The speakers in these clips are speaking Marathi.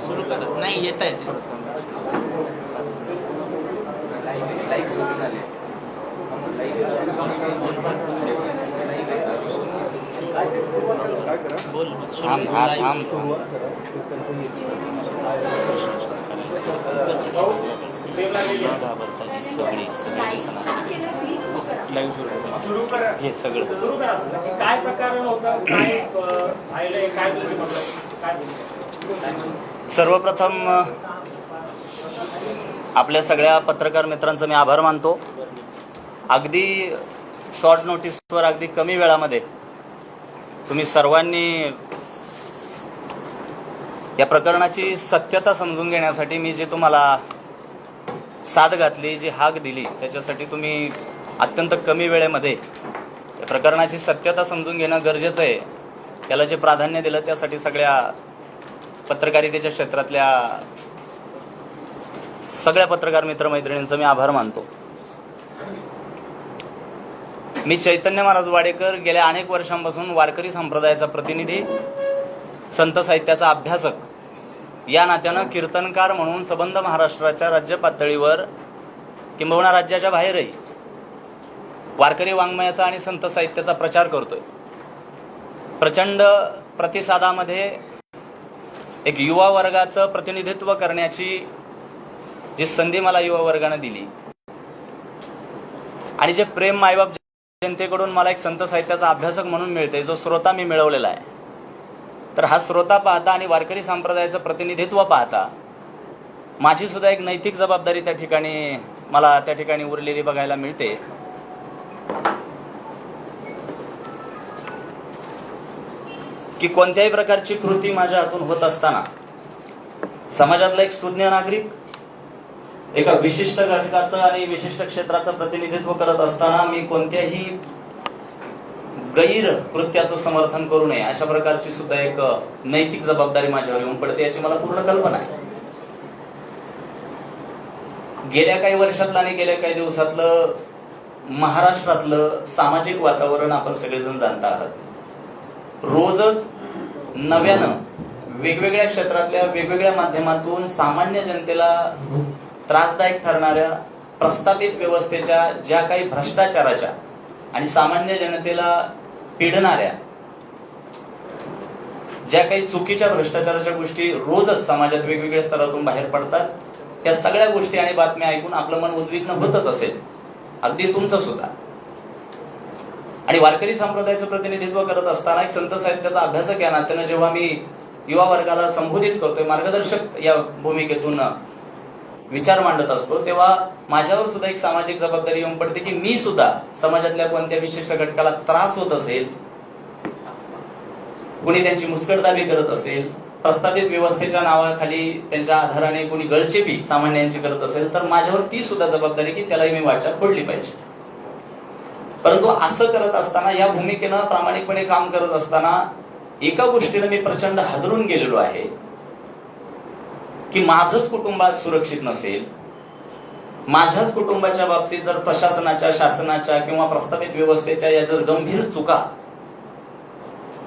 सुरू करा. नाही येत आहे. लाईक सुरू झाले. बोल सुरू करा. हे सगळं काय प्रकार होता, काय आयडिया, काय तुमची मतलब, काय सर्वप्रथम आपल्या सगळ्या पत्रकार मित्रांचं मी आभार मानतो. अगदी शॉर्ट नोटीसवर अगदी कमी वेळामध्ये तुम्ही सर्वांनी या प्रकरणाची सत्यता समजून घेण्यासाठी मी जे तुम्हाला साथ घातली, जी हाक दिली, त्याच्यासाठी तुम्ही अत्यंत कमी वेळेमध्ये या प्रकरणाची सत्यता समजून घेणं गरजेचं आहे. याला जे प्राधान्य दिलं त्यासाठी सगळ्या पत्रकारितेच्या क्षेत्रातल्या सगळ्या पत्रकार मित्रमैत्रिणींचा मी आभार मानतो. मी चैतन्य महाराज वाडेकर, गेल्या अनेक वर्षांपासून वारकरी संप्रदायाचा प्रतिनिधी, संत साहित्याचा अभ्यासक, या नात्यानं कीर्तनकार म्हणून संबंध महाराष्ट्राच्या राज्य पातळीवर किंबहुना राज्याच्या बाहेरही वारकरी वाङ्मयाचा आणि संत साहित्याचा प्रचार करतोय. प्रचंड प्रतिसादामध्ये एक युवा वर्गाचं प्रतिनिधित्व करण्याची जी संधी मला युवा वर्गानं दिली आणि जे प्रेम मायबाप जनतेकडून मला एक संत साहित्याचा अभ्यासक म्हणून मिळते, जो श्रोता मी मिळवलेला आहे, तर हा श्रोता पाहता आणि वारकरी संप्रदायाचं प्रतिनिधित्व पाहता माझी सुद्धा एक नैतिक जबाबदारी मला त्या ठिकाणी उरलेली बघायला मिळते. की कोणत्याही प्रकारची कृती माझ्या हातून होत असताना समाजातला एक सुज्ञ नागरिक, एका विशिष्ट घटकाचं आणि विशिष्ट क्षेत्राचं प्रतिनिधित्व करत असताना मी कोणत्याही गैर कृत्याचं समर्थन करू नये, अशा प्रकारची सुद्धा एक नैतिक जबाबदारी माझ्यावर येऊन पडते, याची मला पूर्ण कल्पना आहे. गेल्या काही वर्षातलं आणि गेल्या काही दिवसातलं महाराष्ट्रातलं सामाजिक वातावरण आपण सगळेजण जाणता आहात. रोजच नव्यानं वेगवेगळ्या क्षेत्रातल्या वेगवेगळ्या माध्यमातून सामान्य जनतेला त्रासदायक ठरणाऱ्या प्रस्थापित व्यवस्थेच्या ज्या काही भ्रष्टाचाराच्या आणि सामान्य जनतेला पिडणाऱ्या ज्या काही चुकीच्या भ्रष्टाचाराच्या गोष्टी रोजच समाजात वेगवेगळ्या स्तरातून बाहेर पडतात, या सगळ्या गोष्टी आणि बातम्या ऐकून आपलं मन उद्विग्न होतच असेल, अगदी तुमचं सुद्धा. आणि वारकरी संप्रदायाचं प्रतिनिधित्व करत असताना एक संत साहित्याचा अभ्यासक या नात्यानं जेव्हा मी युवा वर्गाला संबोधित करतोय, मार्गदर्शक या भूमिकेतून विचार मांडत असतो, तेव्हा माझ्यावर सुद्धा एक सामाजिक जबाबदारी येऊन पडते की मी सुद्धा समाजातल्या कोणत्या विशिष्ट घटकाला त्रास होत असेल, कुणी त्यांची मुस्कटदाबी करत असेल, प्रस्थापित व्यवस्थेच्या नावाखाली त्यांच्या आधाराने कुणी गळचेपी सामान्यांची करत असेल, तर माझ्यावर ती सुद्धा जबाबदारी की त्यालाही मी वाचा फोडली पाहिजे. परंतु असं करत असताना, या भूमिकेनं प्रामाणिकपणे काम करत असताना एका गोष्टीनं मी प्रचंड हादरून गेलेलो आहे की माझंच कुटुंब आज सुरक्षित नसेल, माझ्याच कुटुंबाच्या बाबतीत जर प्रशासनाच्या, शासनाच्या किंवा प्रस्थापित व्यवस्थेच्या या जर गंभीर चुका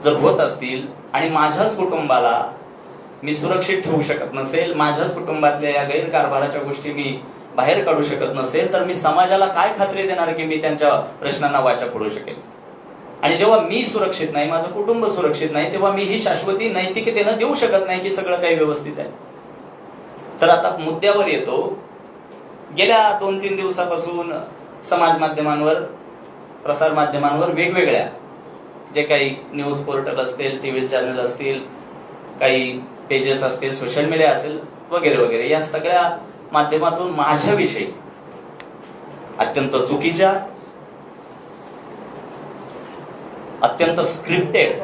जर होत असतील आणि माझ्याच कुटुंबाला मी सुरक्षित ठेवू शकत नसेल, माझ्याच कुटुंबातल्या या गैरकारभाराच्या गोष्टी मी बाहेर काढू शकत नसेल, तर मी समाजाला काय खात्री देणार की मी त्यांच्या प्रश्नांना वाचा फोडू शकेल. आणि जेव्हा मी सुरक्षित नाही, माझं कुटुंब सुरक्षित नाही, तेव्हा मी ही शाश्वती नैतिकतेनं देऊ शकत नाही की सगळं काही व्यवस्थित आहे. तर आता मुद्द्यावर येतो. गेल्या 2-3 दिवसापासून समाज माध्यमांवर, प्रसार माध्यमांवर वेगवेगळ्या जे काही न्यूज पोर्टल असतील, टीव्ही चॅनल असतील, काही पेजेस असतील, सोशल मीडिया असेल वगैरे वगैरे, या सगळ्या माध्यमातून माझ्याविषयी अत्यंत चुकीच्या, अत्यंत स्क्रिप्टेड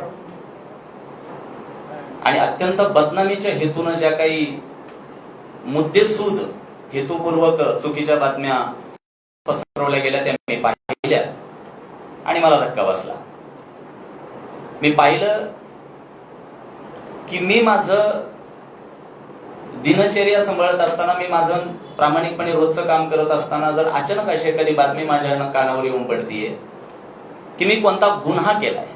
आणि अत्यंत बदनामीच्या हेतून ज्या काही मुद्देसूद हेतुपूर्वक चुकीच्या बातम्या पसरवल्या गेल्या त्या मी पाहिल्या आणि मला धक्का बसला. मी पाहिलं की मी माझं दिनचर्या सांभाळत असताना, मी माझं प्रामाणिकपणे रोजचं काम करत असताना जर अचानक अशी एखादी बातमी माझ्या कानावर येऊन पडतीये की मी कोणता गुन्हा केलाय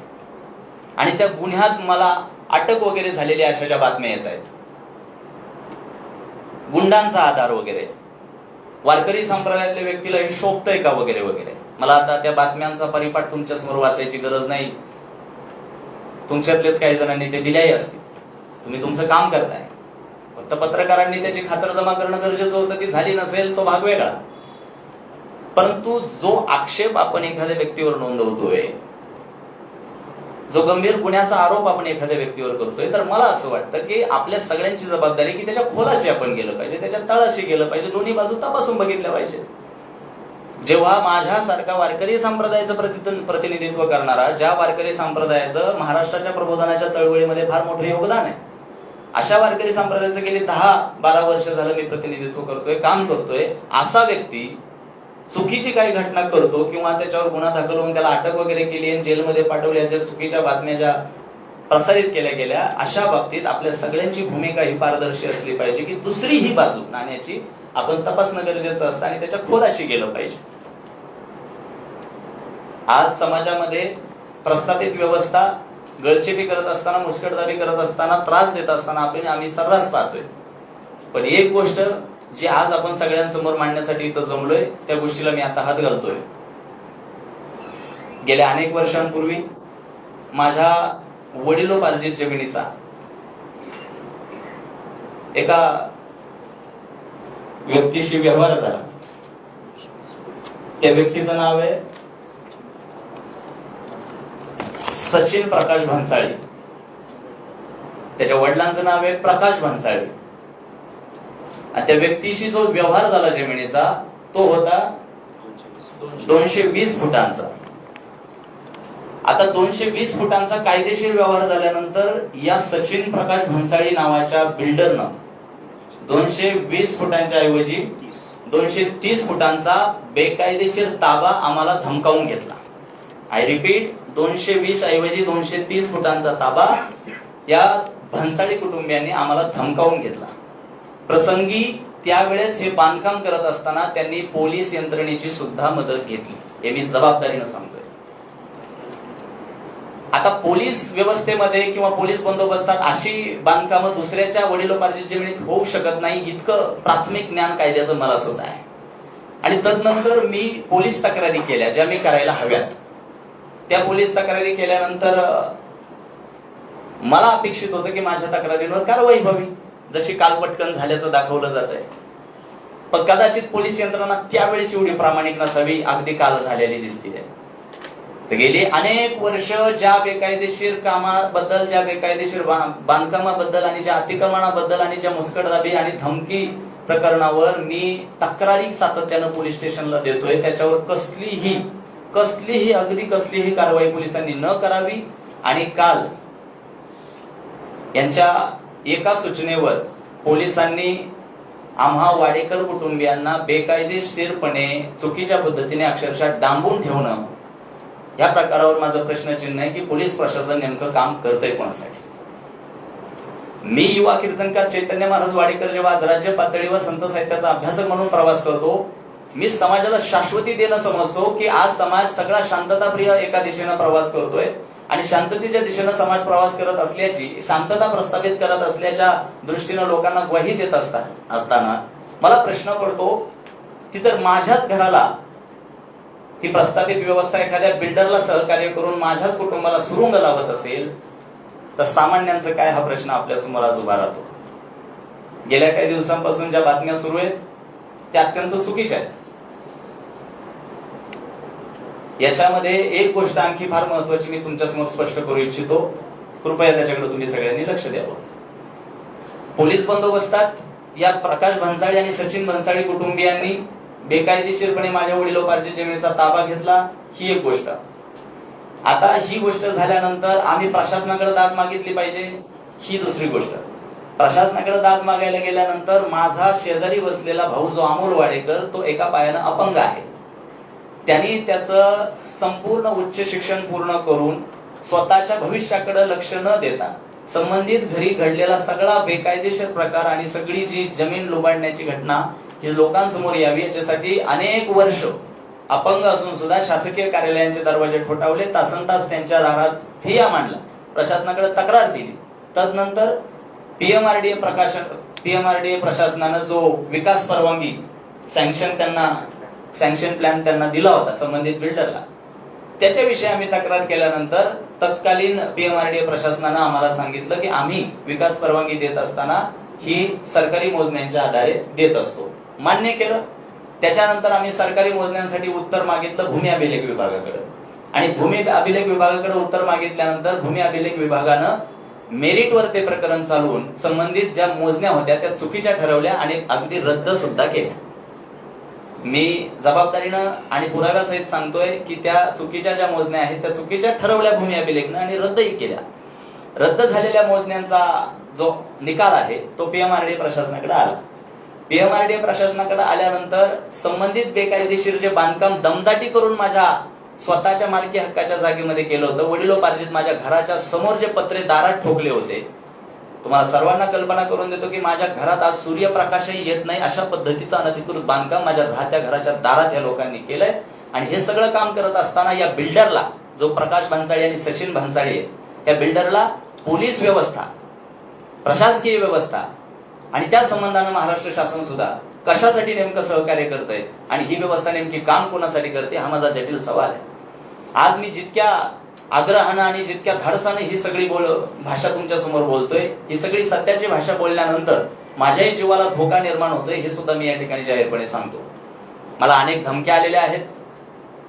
आणि त्या गुन्ह्यात मला अटक वगैरे झालेली अशा ज्या बातम्या येत आहेत, गुंडांचा आधार वगैरे, वारकरी संप्रदायातल्या व्यक्तीला हे शोभतंय का वगैरे वगैरे. मला आता त्या बातम्यांचा परिपाठ तुमच्या समोर वाचायची गरज नाही. तुमच्यातलेच काही जणांनी ते दिल्याही असतील. तुम्ही तुमचं काम करताय. फक्त पत्रकारांनी त्याची खातरजमा करणं गरजेचं होतं, ती झाली नसेल तो भाग वेगळा. परंतु जो आक्षेप आपण एखाद्या व्यक्तीवर नोंदवतोय, जो गंभीर गुन्ह्याचा आरोप आपण एखाद्या व्यक्तीवर करतोय, तर मला असं वाटतं की आपल्या सगळ्यांची जबाबदारी की त्याच्या खोलाशी आपण गेलं पाहिजे, त्याच्या तळाशी गेलं पाहिजे, दोन्ही बाजू तपासून बघितल्या पाहिजे. जेव्हा माझ्यासारखा वारकरी संप्रदायाचं प्रतिनिधित्व करणारा, ज्या वारकरी संप्रदायाचं महाराष्ट्राच्या प्रबोधनाच्या चळवळीमध्ये फार मोठं योगदान आहे, अशा वारकरी संप्रदायाचं गेली 10-12 वर्ष झालं मी प्रतिनिधित्व करतोय, काम करतोय, असा व्यक्ती चुकीची काही घटना करतो किंवा त्याच्यावर गुन्हा दाखल होऊन त्याला अटक वगैरे केली आणि जेलमध्ये पाठवल्याच्या चुकीच्या बातम्या ज्या प्रसारित केल्या गेल्या, अशा बाबतीत आपल्या सगळ्यांची भूमिका ही पारदर्शी असली पाहिजे की दुसरी ही बाजू नाण्याची आपण तपासणं गरजेचं असतं आणि त्याच्या खोलाशी गेलं पाहिजे. आज समाजामध्ये प्रस्थापित व्यवस्था गळचेपी करत असताना, मुस्कटदाबी करत असताना, त्रास देत असताना आम्ही सर्रास पाहतोय. पण एक गोष्ट जी आज आपण सगळ्यांसमोर मांडण्यासाठी इथं जमलोय, त्या गोष्टीला मी आता हात घालतोय. गेल्या अनेक वर्षांपूर्वी माझ्या वडिलोपार्जित जमिनीचा एका व्यक्तीशी व्यवहार झाला. त्या व्यक्तीचं नाव आहे सचिन प्रकाश भन्साळी. त्याच्या वडिलांचं नाव आहे प्रकाश भन्साळी. आणि त्या व्यक्तीशी जो व्यवहार झाला जमिनीचा, तो होता 220 फुटांचा. आता 220 फुटांचा कायदेशीर व्यवहार झाल्यानंतर या सचिन प्रकाश भन्साळी नावाच्या बिल्डरनं 220 फुटांच्या ऐवजी 230 फुटांचा बेकायदेशीर ताबा आम्हाला धमकावून घेतला. आय रिपीट, 220 ऐवजी 230 फुटांचा ताबा या भन्साळी कुटुंबियांनी आम्हाला धमकावून घेतला. प्रसंगी त्यावेळेस हे बांधकाम करत असताना त्यांनी पोलीस यंत्रणेची सुद्धा मदत घेतली. हे मी जबाबदारीनं सांगतोय. आता पोलीस व्यवस्थेमध्ये किंवा पोलीस बंदोबस्तात अशी बांधकामं दुसऱ्याच्या वडिलोपार्जित जमिनीत होऊ शकत नाही, इतकं प्राथमिक ज्ञान कायद्याचं मला सुद्धा आहे. आणि तदनंतर मी पोलीस तक्रारी केल्या, ज्या मी करायला हव्यात. त्या पोलीस तक्रारी केल्यानंतर मला अपेक्षित होतं की माझ्या तक्रारींवर कारवाई व्हावी, जशी काल पटकन झाल्याचं दाखवलं जात आहे. पण कदाचित पोलीस यंत्रणा त्यावेळेस एवढी प्रामाणिक नसावी, अगदी काल झालेली दिसते. गेली अनेक वर्ष ज्या बेकायदेशीर कामाबद्दल, ज्या बेकायदेशीर बांधकामाबद्दल आणि ज्या अतिक्रमणाबद्दल आणि ज्या मुस्कटदाबी आणि धमकी प्रकरणावर मी तक्रारी सातत्यानं पोलीस स्टेशनला देतोय, त्याच्यावर कसलीही कारवाई पोलिसांनी न करावी. आणि काल यांच्या एका सूचनेवर पोलिसांनी आम्हा वाडेकर कुटुंबियांना बेकायदेशीरपणे चुकीच्या पद्धतीने अक्षरशः डांबून ठेवणं, या प्रकारावर माझं प्रश्नचिन्ह आहे की पोलीस प्रशासन नेमकं काम करतंय कोणासाठी. मी युवा कीर्तनकार चैतन्य महाराज वाडेकर जेव्हा आज राज्य पातळीवर संत साहित्याचा अभ्यासक म्हणून प्रवास करतो, मी समाजाला शाश्वती देणं समजतो की आज समाज सगळा शांतताप्रिय एका दिशेनं प्रवास करतोय आणि शांततेच्या दिशेनं समाज प्रवास करत असल्याची, शांतता प्रस्थापित करत असल्याच्या दृष्टीनं लोकांना ग्वाही देत असताना मला प्रश्न पडतो की जर माझ्याच घराला ही प्रस्थापित व्यवस्था एखाद्या बिल्डरला सहकार्य करून माझ्याच कुटुंबाला सुरुंग लावत असेल तर सामान्यांचं काय, हा प्रश्न आपल्या समोर आज उभा राहतो. गेल्या काही दिवसांपासून ज्या बातम्या सुरू आहेत त्या अत्यंत चुकीच्या आहेत. याच्यामध्ये एक गोष्ट आणखी फार महत्वाची मी तुमच्या समोर स्पष्ट करू इच्छितो, कृपया त्याच्याकडे तुम्ही सगळ्यांनी लक्ष द्यावं. पोलीस बंदोबस्तात या प्रकाश भन्साळी आणि सचिन भन्साळी कुटुंबियांनी बेकायदेशीरपणे माझ्या वडिलोपार्जित जमिनीचा ताबा घेतला, ही एक गोष्ट. आता ही गोष्ट झाल्यानंतर आम्ही प्रशासनाकडे दाद मागितली पाहिजे, ही दुसरी गोष्ट. प्रशासनाकडे दाद मागायला गेल्यानंतर माझा शेजारी बसलेला भाऊ जो अमोल वाडेकर, तो एका पायानं अपंग आहे. त्यांनी त्याचं संपूर्ण उच्च शिक्षण पूर्ण करून स्वतःच्या भविष्याकडे लक्ष न देता संबंधित घरी घडलेला सगळा बेकायदेशीर प्रकार आणि सगळी जी जमीन लुबाडण्याची घटना ही लोकांसमोर यावी याच्यासाठी अनेक वर्ष अपंग असून सुद्धा शासकीय कार्यालयांचे दरवाजे ठोठावले, तासनतास त्यांच्या दारात ठिय्या मांडला, प्रशासनाकडे तक्रार दिली. तदनंतर PMRDA PMRDA प्रशासनानं जो विकास परवानगी सँक्शन प्लॅन त्यांना दिला होता संबंधित बिल्डरला, त्याच्याविषयी आम्ही तक्रार केल्यानंतर तत्कालीन PMRDA प्रशासनानं आम्हाला सांगितलं की आम्ही विकास परवानगी देत असताना ही सरकारी मोजण्यांच्या आधारे देत असतो. मान्य केलं. त्याच्यानंतर आम्ही सरकारी मोजण्यांसाठी उत्तर मागितलं भूमी अभिलेख विभागाकडे, आणि भूमी अभिलेख विभागाकडे उत्तर मागितल्यानंतर भूमी अभिलेख विभागानं मेरिटवर ते प्रकरण चालवून संबंधित ज्या मोजण्या होत्या त्या चुकीच्या ठरवल्या आणि अगदी रद्द सुद्धा केल्या. मी जबाबदारीनं आणि पुराव्यासहित सांगतोय की त्या चुकीच्या ज्या मोजण्या आहेत त्या चुकीच्या ठरवल्या भूमी अभिलेखनं आणि रद्दही केल्या. रद्द झालेल्या मोजण्यांचा जो निकाल आहे तो PMRDA प्रशासनाकडे आला. PMRDA प्रशासनाकडे आल्यानंतर संबंधित बेकायदेशीर जे बांधकाम दमदाटी करून माझ्या स्वतःच्या मालकी हक्काच्या जागेमध्ये केलं होतं, वडिलोपार्जित माझ्या घराच्या समोर जे पत्रे दारात ठोकले होते, तुम्हाला सर्वांना कल्पना करून देतो की माझ्या घरात आज सूर्यप्रकाशही येत नाही अशा पद्धतीचं अनधिकृत बांधकाम माझ्या राहत्या घराच्या दारात या लोकांनी केलंय. आणि हे सगळं काम करत असताना या बिल्डरला, जो प्रकाश भन्साळी आणि सचिन भन्साळी आहे, या बिल्डरला पोलीस व्यवस्था, प्रशासकीय व्यवस्था आणि त्या संबंधानं महाराष्ट्र शासन सुद्धा कशासाठी नेमकं सहकार्य करतंय आणि ही व्यवस्था नेमकी काम कोणासाठी करते, हा माझा जटिल सवाल आहे. आज मी जितक्या आग्रहानं आणि जितक्या धाडसानं ही सगळी भाषा तुमच्या समोर बोलतोय, ही सगळी सत्याची भाषा बोलल्यानंतर माझ्याही जीवाला धोका निर्माण होतोय हे सुद्धा मी या ठिकाणी जाहीरपणे सांगतो. मला अनेक धमक्या आलेल्या आहेत.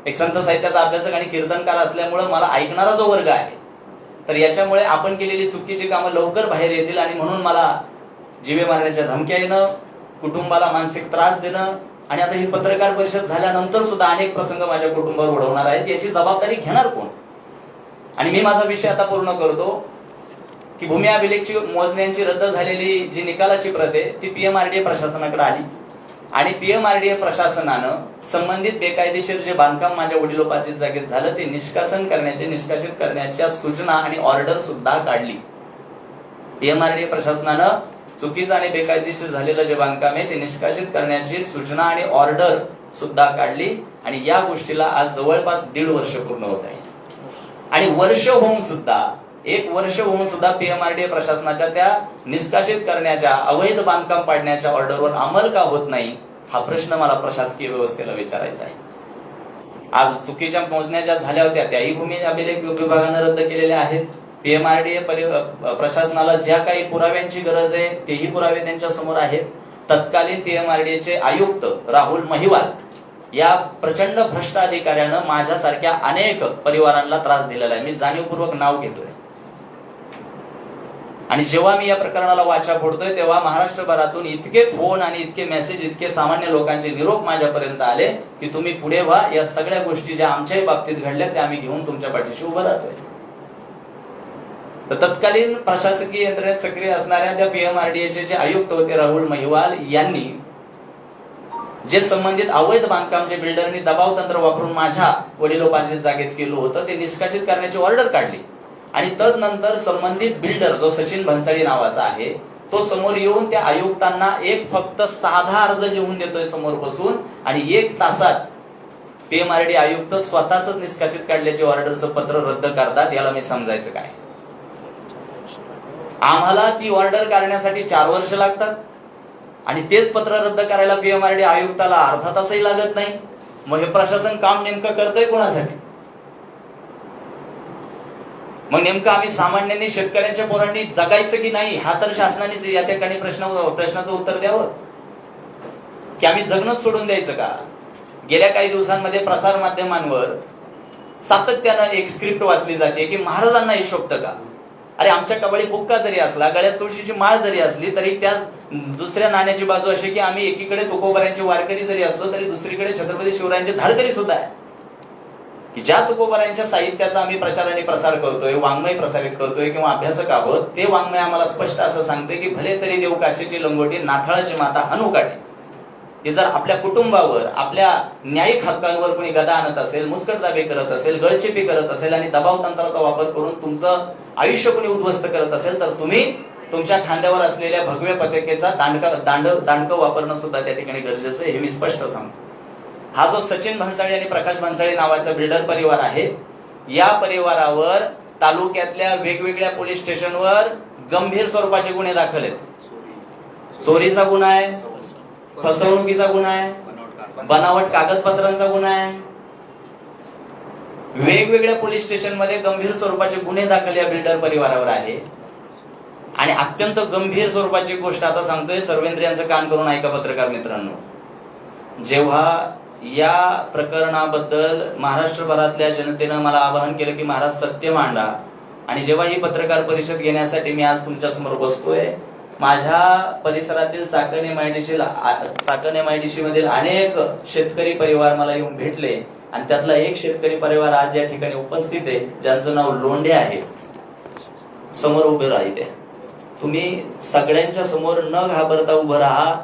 एक संत साहित्याचा अभ्यासक आणि कीर्तनकार असल्यामुळे मला ऐकणारा जो वर्ग आहे, तर याच्यामुळे आपण केलेली चुकीची कामं लवकर बाहेर येतील आणि म्हणून मला जीवे मारण्याच्या धमक्या येणं, कुटुंबाला मानसिक त्रास देणं आणि आता ही पत्रकार परिषद झाल्यानंतर सुद्धा अनेक प्रसंग माझ्या कुटुंबावर ओढवणार आहेत. याची जबाबदारी घेणार कोण? आणि मी माझा विषय आता पूर्ण करतो की भूमी अभिलेखची मोजण्यांची रद्द झालेली जी निकालाची प्रत आहे ती PMRDA प्रशासनाकडे आली आणि PMRDA प्रशासनानं संबंधित बेकायदेशीर जे बांधकाम माझ्या वडिलोपार्जित जागेत झालं ते निष्कासित करण्याच्या सूचना आणि ऑर्डर सुद्धा काढली. PMRDA प्रशासनानं चुकीचं आणि बेकायदेशीर झालेलं जे बांधकाम आहे ते निष्कासित करण्याची सूचना आणि ऑर्डर सुद्धा काढली आणि या गोष्टीला आज जवळपास 1.5 वर्ष पूर्ण होत आहे. आणि एक वर्ष होऊन सुद्धा PMRDA प्रशासनाच्या त्या निष्कासित करण्याच्या, अवैध बांधकाम पाडण्याच्या ऑर्डरवर अंमल का होत नाही, हा प्रश्न मला प्रशासकीय व्यवस्थेला विचारायचा आहे. आज चुकीच्या मोजण्या ज्या झाल्या होत्या त्याही भूमी अभिलेख विभागानं रद्द केलेल्या आहेत. PMRDA प्रशासनाला ज्या काही पुराव्यांची गरज आहे तेही पुरावे त्यांच्या समोर आहेत. तत्कालीन PMRDAचे आयुक्त राहुल महिवाल या प्रचंड भ्रष्ट अधिकाऱ्यानं माझ्यासारख्या अनेक परिवारांना त्रास दिलेला आहे. मी जाणीवपूर्वक नाव घेतोय. आणि जेव्हा मी या प्रकरणाला वाचा फोडतोय तेव्हा महाराष्ट्रभरातून इतके फोन आणि इतके मेसेज, इतके सामान्य लोकांचे निरोप माझ्यापर्यंत आले की तुम्ही पुढे व्हा, या सगळ्या गोष्टी ज्या आमच्याही बाबतीत घडल्या त्या आम्ही घेऊन तुमच्या पाठीशी उभं राहतोय. तर तत्कालीन प्रशासकीय यंत्रणेत सक्रिय असणाऱ्या त्या PMRDAचे जे आयुक्त होते राहुल महिवाल यांनी जे संबंधित अवैध बांधकामचे बिल्डरनी दबाव तंत्र वापरून माझ्या वडिलोपार्जित जागेत केलं होतं ते निष्कासित करण्याची ऑर्डर काढली. आणि तदनंतर संबंधित बिल्डर जो सचिन भन्साळी नावाचा आहे तो समोर येऊन त्या आयुक्तांना एक फक्त साधा अर्ज लिहून देतोय समोर बसून आणि 1 तासात PMRDA आयुक्त स्वतःच निष्कासित काढल्याचे ऑर्डरचं पत्र रद्द करतात. याला मी समजायचं काय? आम्हाला ती ऑर्डर काढण्यासाठी 4 वर्ष लागतात आणि तेच पत्र रद्द करायला PMRDA आयुक्ताला अर्धा तासही लागत नाही. मग हे प्रशासन काम नेमकं करतंय कोणासाठी? मग नेमकं आम्ही सामान्यांनी, शेतकऱ्यांच्या पोरांनी जगायचं की नाही, हा तर शासनाने या ठिकाणी प्रश्नाचं उत्तर द्यावं. की आम्ही जगणंच सोडून द्यायचं का? गेल्या काही दिवसांमध्ये प्रसार माध्यमांवर सातत्यानं एक स्क्रिप्ट वाचली जाते की महाराजांना हे शोभतं का? अरे आमच्या कबळी बुक्का जरी असला, गळ्यात तुळशीची माळ जरी असली तरी त्या दुसऱ्या नाण्याची बाजू अशी की आम्ही एकीकडे तुकोबारांचे वारकरी जरी असलो तरी दुसरीकडे छत्रपती शिवरायांचे धारकरी सुद्धा आहे. की ज्या तुकोबारांच्या साहित्याचा आम्ही प्रचार आणि प्रसार करतोय, वाङ्मय प्रसारित करतोय किंवा अभ्यासक आहोत, ते वाङ्मय आम्हाला स्पष्ट असं सांगते की भले तरी देव काशीची लंगोटी, नाठाळाची माता हनुकाठी. की जर आपल्या कुटुंबावर, आपल्या न्यायिक हक्कांवर कोणी गदा आणत असेल, मुस्कटदाबी करत असेल, गळचेपी करत असेल आणि दबाव तंत्राचा वापर करून तुमचं आयुष्य कोणी उद्ध्वस्त करत असेल तर तुम्ही तुमच्या खांद्यावर असलेल्या भगव्या पताकेचा दांडकं वापरणं सुद्धा त्या ठिकाणी गरजेचं आहे, हे मी स्पष्ट सांगतो. हा जो सचिन भन्साळी आणि प्रकाश भन्साळी नावाचा बिल्डर परिवार आहे, या परिवारावर तालुक्यातल्या वेगवेगळ्या पोलीस स्टेशनवर गंभीर स्वरूपाचे गुन्हे दाखल आहेत. चोरीचा गुन्हा आहे, फसवणुकीचा गुन्हा आहे, बनावट कागदपत्रांचा गुन्हा आहे. वेगवेगळ्या पोलीस स्टेशनमध्ये गंभीर स्वरूपाचे गुन्हे दाखल या बिल्डर परिवारावर आहे. आणि अत्यंत गंभीर स्वरूपाची गोष्ट आता सांगतोय, सर्वेंद्रियांचं कान करून ऐका पत्रकार मित्रांनो. जेव्हा या प्रकरणाबद्दल महाराष्ट्रभरातल्या जनतेनं मला आवाहन केलं की महाराज सत्य मांडा, आणि जेव्हा ही पत्रकार परिषद घेण्यासाठी मी आज तुमच्या समोर बसतोय, माझ्या परिसरातील चाकण MIDC मधील अनेक शेतकरी परिवार मला येऊन भेटले, आणि त्यातला एक शेतकरी परिवार आज या ठिकाणी उपस्थित आहे, ज्यांचं नाव लोंढे आहे. समोर उभे राहिले, तुम्ही सगळ्यांच्या समोर न घाबरता उभं राहा.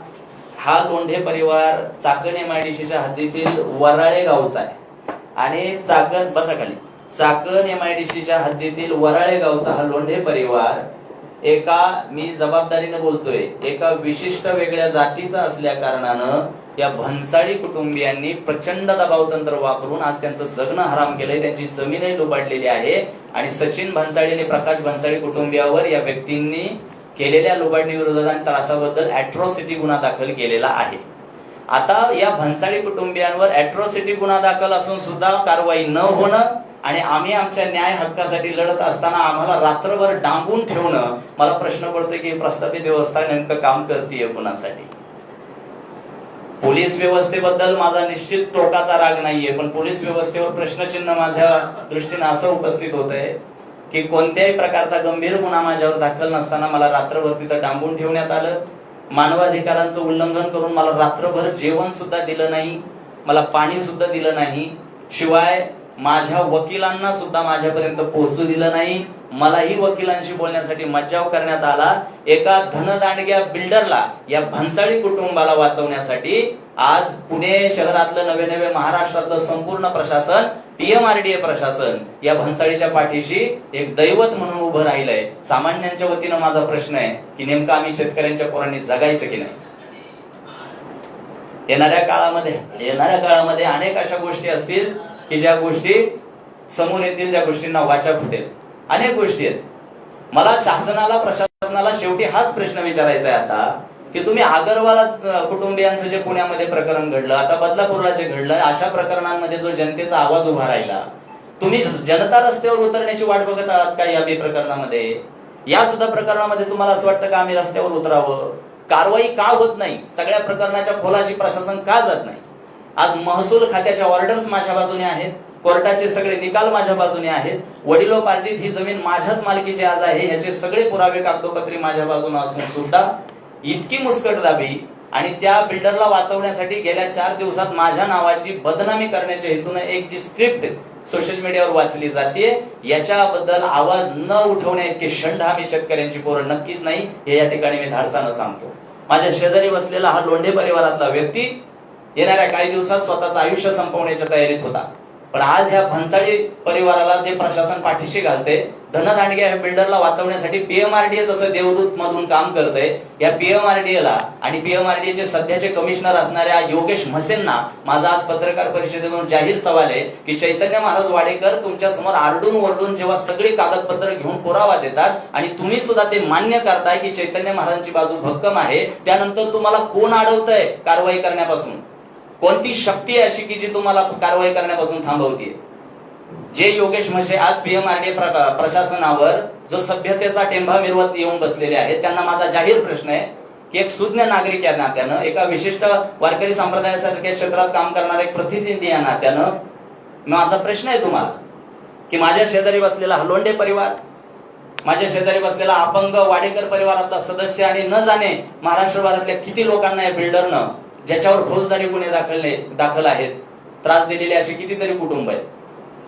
हा लोंढे परिवार चाकण MIDCच्या हद्दीतील वराळे गावचा आहे. आणि चाकण MIDCच्या हद्दीतील वराळे गावचा हा लोंढे परिवार मी जबाबदारीने बोलतोय, एका विशिष्ट वेगळ्या जातीचा असल्या कारणानं या भन्साळी कुटुंबियांनी प्रचंड दबाव तंत्र वापरून आज त्यांचं जगणं हराम केलंय, त्यांची जमीनही लुबाडलेली आहे. आणि सचिन भन्साळी आणि प्रकाश भन्साळी कुटुंबियावर या व्यक्तींनी केलेल्या लुबाडणी विरोधात आणि त्रासाबद्दल अॅट्रॉसिटी गुन्हा दाखल केलेला आहे. आता या भन्साळी कुटुंबियांवर अॅट्रॉसिटी गुन्हा दाखल असून सुद्धा कारवाई न होणं, आणि आम्ही आमच्या न्याय हक्कासाठी लढत असताना आम्हाला रात्रभर डांबून ठेवणं, मला प्रश्न पडतोय की प्रस्थापित व्यवस्था नेमकं काम करतीये कुणासाठी. पोलीस व्यवस्थेबद्दल माझा निश्चित टोकाचा राग नाहीये, पण पोलीस व्यवस्थेवर प्रश्नचिन्ह माझ्या दृष्टीनं असं उपस्थित होत आहे की कोणत्याही प्रकारचा गंभीर गुन्हा माझ्यावर दाखल नसताना मला रात्रभर तिथं डांबून ठेवण्यात आलं. मानवाधिकारांचं उल्लंघन करून मला रात्रभर जेवण सुद्धा दिलं नाही, मला पाणी सुद्धा दिलं नाही, शिवाय माझ्या वकिलांना सुद्धा माझ्यापर्यंत पोहोचू दिलं नाही. मलाही वकिलांशी बोलण्यासाठी मज्जाव करण्यात आला. एका धनदांडग्या बिल्डरला, या भन्साळी कुटुंबाला वाचवण्यासाठी आज पुणे शहरातलं नवे महाराष्ट्रातलं संपूर्ण प्रशासन, PMRDA प्रशासन या भन्साळीच्या पाठीशी एक दैवत म्हणून उभं राहिलंय. सामान्यांच्या वतीनं माझा प्रश्न आहे की नेमकं आम्ही शेतकऱ्यांच्या पोरांनी जगायचं की नाही. येणाऱ्या काळामध्ये अनेक अशा गोष्टी असतील की ज्या गोष्टी समोर येतील, ज्या गोष्टींना वाचा फुटेल. अनेक गोष्टी आहेत. मला शासनाला, प्रशासनाला शेवटी हाच प्रश्न विचारायचा आहे आता की तुम्ही अगरवाल कुटुंबियांचं जे पुण्यामध्ये प्रकरण घडलं, आता बदलापूरला जे घडलं, अशा प्रकरणांमध्ये जो जनतेचा आवाज उभा राहिला, तुम्ही जनता रस्त्यावर उतरण्याची वाट बघत आहात का या प्रकरणामध्ये? या सुद्धा प्रकरणामध्ये तुम्हाला असं वाटतं का आम्ही रस्त्यावर उतरावं? कारवाई का होत नाही? सगळ्या प्रकरणाच्या खोलाशी प्रशासन का जात नाही? आज महसूल खात्याच्या ऑर्डर्स माझ्या बाजूने आहेत, कोर्टाचे सगळे निकाल माझ्या बाजूने आहेत, वडिलोपार्जित ही जमीन माझ्याच मालकीची आज आहे, याचे सगळे पुरावे कागदोपत्री माझ्या बाजूने असून सुद्धा इतकी मुस्कटदाबी, आणि त्या बिल्डरला वाचवण्यासाठी गेल्या 4 दिवसात माझ्या नावाची बदनामी करण्याच्या हेतूने एक जी स्क्रिप्ट सोशल मीडियावर वाचली जाते, याच्याबद्दल आवाज न उठवण्या इतके शंड आम्ही शेतकऱ्यांची पोरं नक्कीच नाही, हे या ठिकाणी मी धाडसानं सांगतो. माझ्या शेजारी बसलेला हा लोंढे परिवारातला व्यक्ती येणाऱ्या काही दिवसात स्वतःचं आयुष्य संपवण्याच्या तयारीत होता, पण आज ह्या भन्साळी परिवाराला जे प्रशासन पाठीशी घालते, धनदांडग्या ह्या बिल्डरला वाचवण्यासाठी PMRDA जसं देवदूत मधून काम करतंय, या PMRDAला आणि PMRDAचे सध्याचे कमिशनर असणाऱ्या योगेश म्हसेंना माझा आज पत्रकार परिषदेतून जाहीर सवाल आहे की चैतन्य महाराज वाडेकर तुमच्या समोर आरडून ओरडून जेव्हा सगळी कागदपत्र घेऊन पुरावा देतात आणि तुम्ही सुद्धा ते मान्य करताय की चैतन्य महाराजांची बाजू भक्कम आहे, त्यानंतर तुम्हाला कोण अडवतंय कारवाई करण्यापासून? कोणती शक्ती आहे अशी की जी तुम्हाला कारवाई करण्यापासून थांबवतीये? जे योगेश म्हसे आज PMRDA प्रशासनावर जो सभ्यतेचा टेंभा मिरवत येऊन बसलेले आहेत, त्यांना माझा जाहीर प्रश्न आहे की एक सुज्ञ नागरिक या नात्यानं, एका विशिष्ट वारकरी संप्रदायासारख्या क्षेत्रात काम करणारा एक प्रतिनिधी या नात्यानं माझा प्रश्न आहे तुम्हाला की माझ्या शेजारी बसलेला लोंढे परिवार, माझ्या शेजारी बसलेला अपंग वाडेकर परिवारातला सदस्य, आणि न जाणे महाराष्ट्रभरातल्या किती लोकांना या बिल्डरनं, ज्याच्यावर फौजदारी गुन्हे दाखल आहेत, त्रास दिलेले असे कितीतरी कुटुंब आहेत,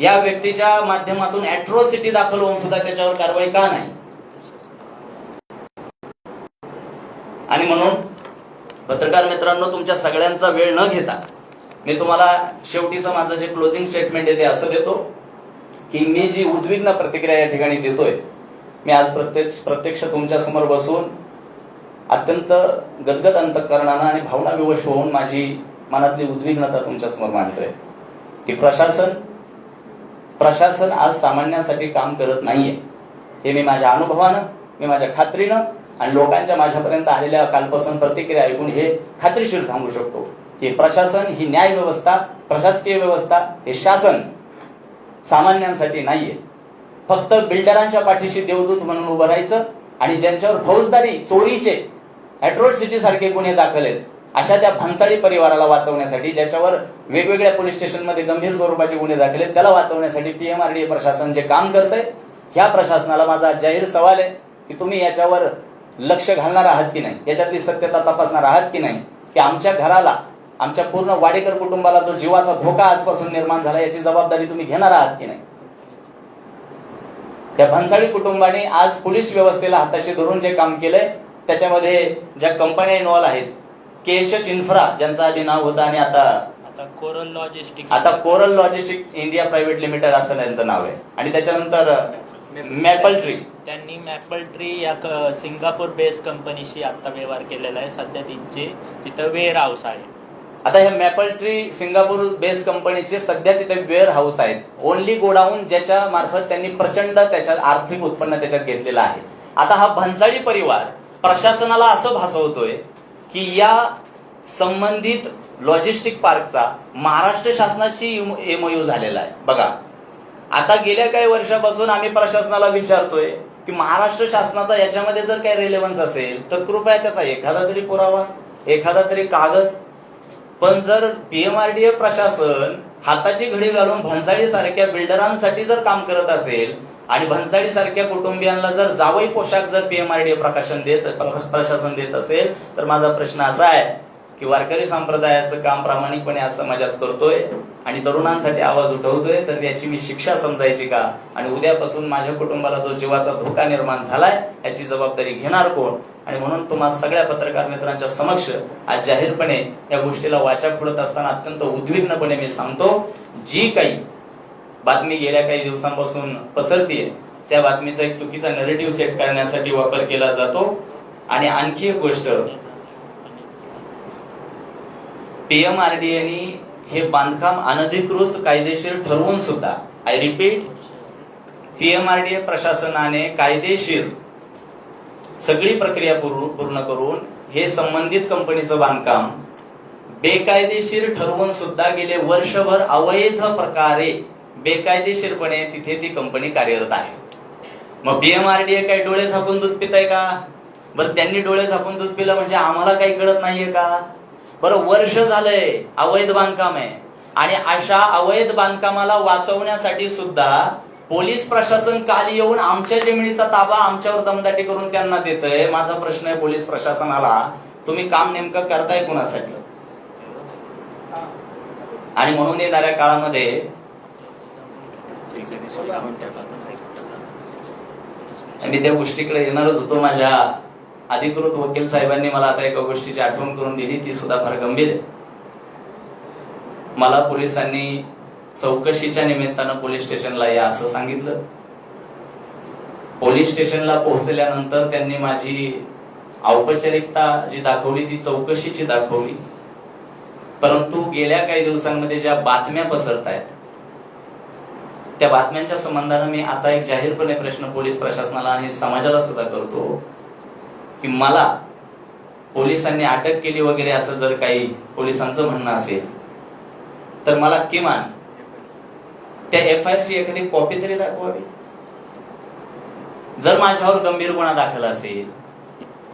या व्यक्तीच्या माध्यमातून अॅट्रॉसिटी दाखल होऊन सुद्धा त्याच्यावर कारवाई का नाही? आणि म्हणून पत्रकार मित्रांनो, तुमच्या सगळ्यांचा वेळ न घेता मी तुम्हाला शेवटीचं माझं जे क्लोजिंग स्टेटमेंट आहे ते असं देतो की मी जी उद्विग्न प्रतिक्रिया या ठिकाणी देतोय, मी आज प्रत्यक्ष तुमच्या समोर बसून अत्यंत गदगद अंतःकरणानं आणि भावना विवश होऊन माझी मनातली उद्विग्नता तुमच्या समोर मांडतोय की प्रशासन आज सामान्यांसाठी काम करत नाहीये. हे मी माझ्या अनुभवानं, मी माझ्या खात्रीनं आणि लोकांच्या माझ्यापर्यंत आलेल्या कालपासून प्रतिक्रिया ऐकून हे खात्रीशीर सांगू शकतो की प्रशासन ही न्याय व्यवस्था, प्रशासकीय व्यवस्था हे शासन सामान्यांसाठी नाहीये. फक्त बिल्डरांच्या पाठीशी देवदूत म्हणून उभं राहायचं आणि ज्यांच्यावर फौजदारी चोरीचे अॅट्रॉसिटी सारखे गुन्हे दाखल आहेत अशा त्या भन्साळी परिवाराला वाचवण्यासाठी, ज्याच्यावर वेगवेगळ्या पोलीस स्टेशनमध्ये गंभीर स्वरूपाचे गुन्हे दाखल आहेत, त्याला वाचवण्यासाठी पीएमआरडीए प्रशासन जे काम करतंय, ह्या प्रशासनाला माझा जाहीर सवाल आहे की तुम्ही याच्यावर लक्ष घालणार आहात की नाही, याच्यातली सत्यता तपासणार आहात की नाही, की आमच्या घराला, आमच्या पूर्ण वाडेकर कुटुंबाला जो जीवाचा धोका आजपासून निर्माण झाला याची जबाबदारी तुम्ही घेणार आहात की नाही. त्या भन्साळी कुटुंबाने आज पोलीस व्यवस्थेला हाताशी धरून जे काम केलंय त्याच्यामध्ये ज्या कंपन्या इन्व्हॉल्व आहेत, केशच इन्फ्रा ज्यांचं आधी नाव होतं आणि आता coral logistic India private limited असं त्यांचं नाव आहे, आणि त्याच्यानंतर मॅपल ट्री, त्यांनी मॅपल ट्री या सिंगापूर बेस्ड कंपनीशी आता व्यवहार केलेला आहे. सध्या त्यांचे तिथं वेअर हाऊस आहे. आता हे मॅपल ट्री सिंगापूर बेस्ड कंपनीचे सध्या तिथे वेअर हाऊस आहेत, ओनली गोडाऊन, ज्याच्या मार्फत त्यांनी प्रचंड त्याच्यात आर्थिक उत्पन्न त्याच्यात घेतलेलं आहे. आता हा भन्साळी परिवार प्रशासनाला असं भासवतोय की या संबंधित लॉजिस्टिक पार्कचा महाराष्ट्र शासनाची एमओयू झालेला आहे. बघा, आता गेल्या काही वर्षापासून आम्ही प्रशासनाला विचारतोय की महाराष्ट्र शासनाचा याच्यामध्ये जर काही रिलेव्हन्स असेल तर कृपया त्याचा एखादा तरी पुरावा, एखादा तरी कागद. पण जर पीएमआरडीए प्रशासन हाताची घडी घालून भन्साळी सारख्या बिल्डरांसाठी जर काम करत असेल आणि भन्साळी सारख्या कुटुंबियांना जर जावई पोशाख जर पीएमआरडीए प्रशासन देत असेल, तर माझा प्रश्न असा आहे की वारकरी संप्रदायाचं काम प्रामाणिकपणे आज समाजात करतोय आणि तरुणांसाठी आवाज उठवतोय, तर याची मी शिक्षा समजायची का? आणि उद्यापासून माझ्या कुटुंबाला जो जीवाचा धोका निर्माण झालाय याची जबाबदारी घेणार कोण? आणि म्हणून तुम्हाला सगळ्या पत्रकार मित्रांच्या समक्ष आज जाहीरपणे या गोष्टीला वाचा फोडत असताना अत्यंत उद्विग्नपणे मी सांगतो, जी काही बातमी गेल्या काही दिवसांपासून पसरतीये त्या बातमीचा एक चुकीचा नरेटिव्ह सेट करण्यासाठी वापर केला जातो. आणि आणखी एक गोष्ट, पीएमआरडीएनी हे बांधकाम अनधिकृत कायदेशीर ठरवून सुद्धा, आय रिपीट, पीएमआरडीए प्रशासनाने कायदेशीर सगळी प्रक्रिया पूर्ण करून हे संबंधित कंपनीचं बांधकाम बेकायदेशीर ठरवून सुद्धा गेले वर्षभर अवैध प्रकारे बेकायदेशीरपणे तिथे ती कंपनी कार्यरत आहे. मग पीएमआरडीए काही डोळे झाकून दूध पिताय का? बरं, त्यांनी डोळे झाकून दूध पिलं म्हणजे आम्हाला काही कळत नाहीये का? बरं, वर्ष झालंय अवैध बांधकाम आहे आणि अशा अवैध बांधकामाला वाचवण्यासाठी सुद्धा पोलीस प्रशासन काल येऊन आमच्या जमिनीचा ताबा आमच्यावर दमदाटी करून त्यांना देतंय. माझा प्रश्न आहे पोलीस प्रशासनाला, तुम्ही काम नेमकं करताय कुणासाठी? आणि म्हणून येणाऱ्या काळामध्ये मी त्या गोष्टीकडे येणारच होतो. माझ्या अधिकृत वकील साहेबांनी मला आता एका गोष्टीची आठवण करून दिली, ती सुद्धा फार गंभीर आहे. मला पोलिसांनी चौकशीच्या निमित्तानं पोलीस स्टेशनला या असं सांगितलं. पोलीस स्टेशनला पोहोचल्यानंतर त्यांनी माझी औपचारिकता जी दाखवली ती चौकशीची दाखवली. परंतु गेल्या काही दिवसांमध्ये ज्या बातम्या पसरत आहेत त्या बातम्यांच्या संबंधानं मी आता एक जाहीरपणे प्रश्न पोलीस प्रशासनाला आणि समाजाला सुद्धा करतो की मला पोलिसांनी अटक केली वगैरे असं जर काही पोलिसांचं म्हणणं असेल तर मला किमान त्या एफआयआर ची एखादी कॉपी तरी दाखवावी. जर माझ्यावर गंभीर गुन्हा दाखल असेल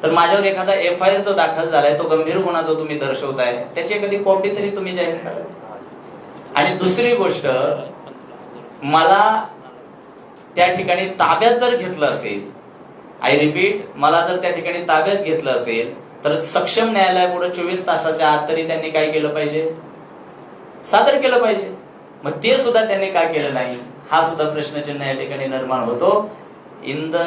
तर माझ्यावर एखादा एफआयआर जो दाखल झालाय तो गंभीर गुन्हा जो तुम्ही दर्शवताय त्याची एखादी कॉपी तरी तुम्ही जाहीर करा. आणि दुसरी गोष्ट, मला त्या ठिकाणी ताब्यात जर घेतलं असेल, आय रिपीट, मला जर त्या ठिकाणी ताब्यात घेतलं असेल तर सक्षम न्यायालयापुढे 24 तासाच्या आत तरी त्यांनी काय केलं पाहिजे? सादर केलं पाहिजे. मग ते सुद्धा त्यांनी काय केलं नाही, हा सुद्धा प्रश्नचिन्ह या ठिकाणी निर्माण होतो. इन द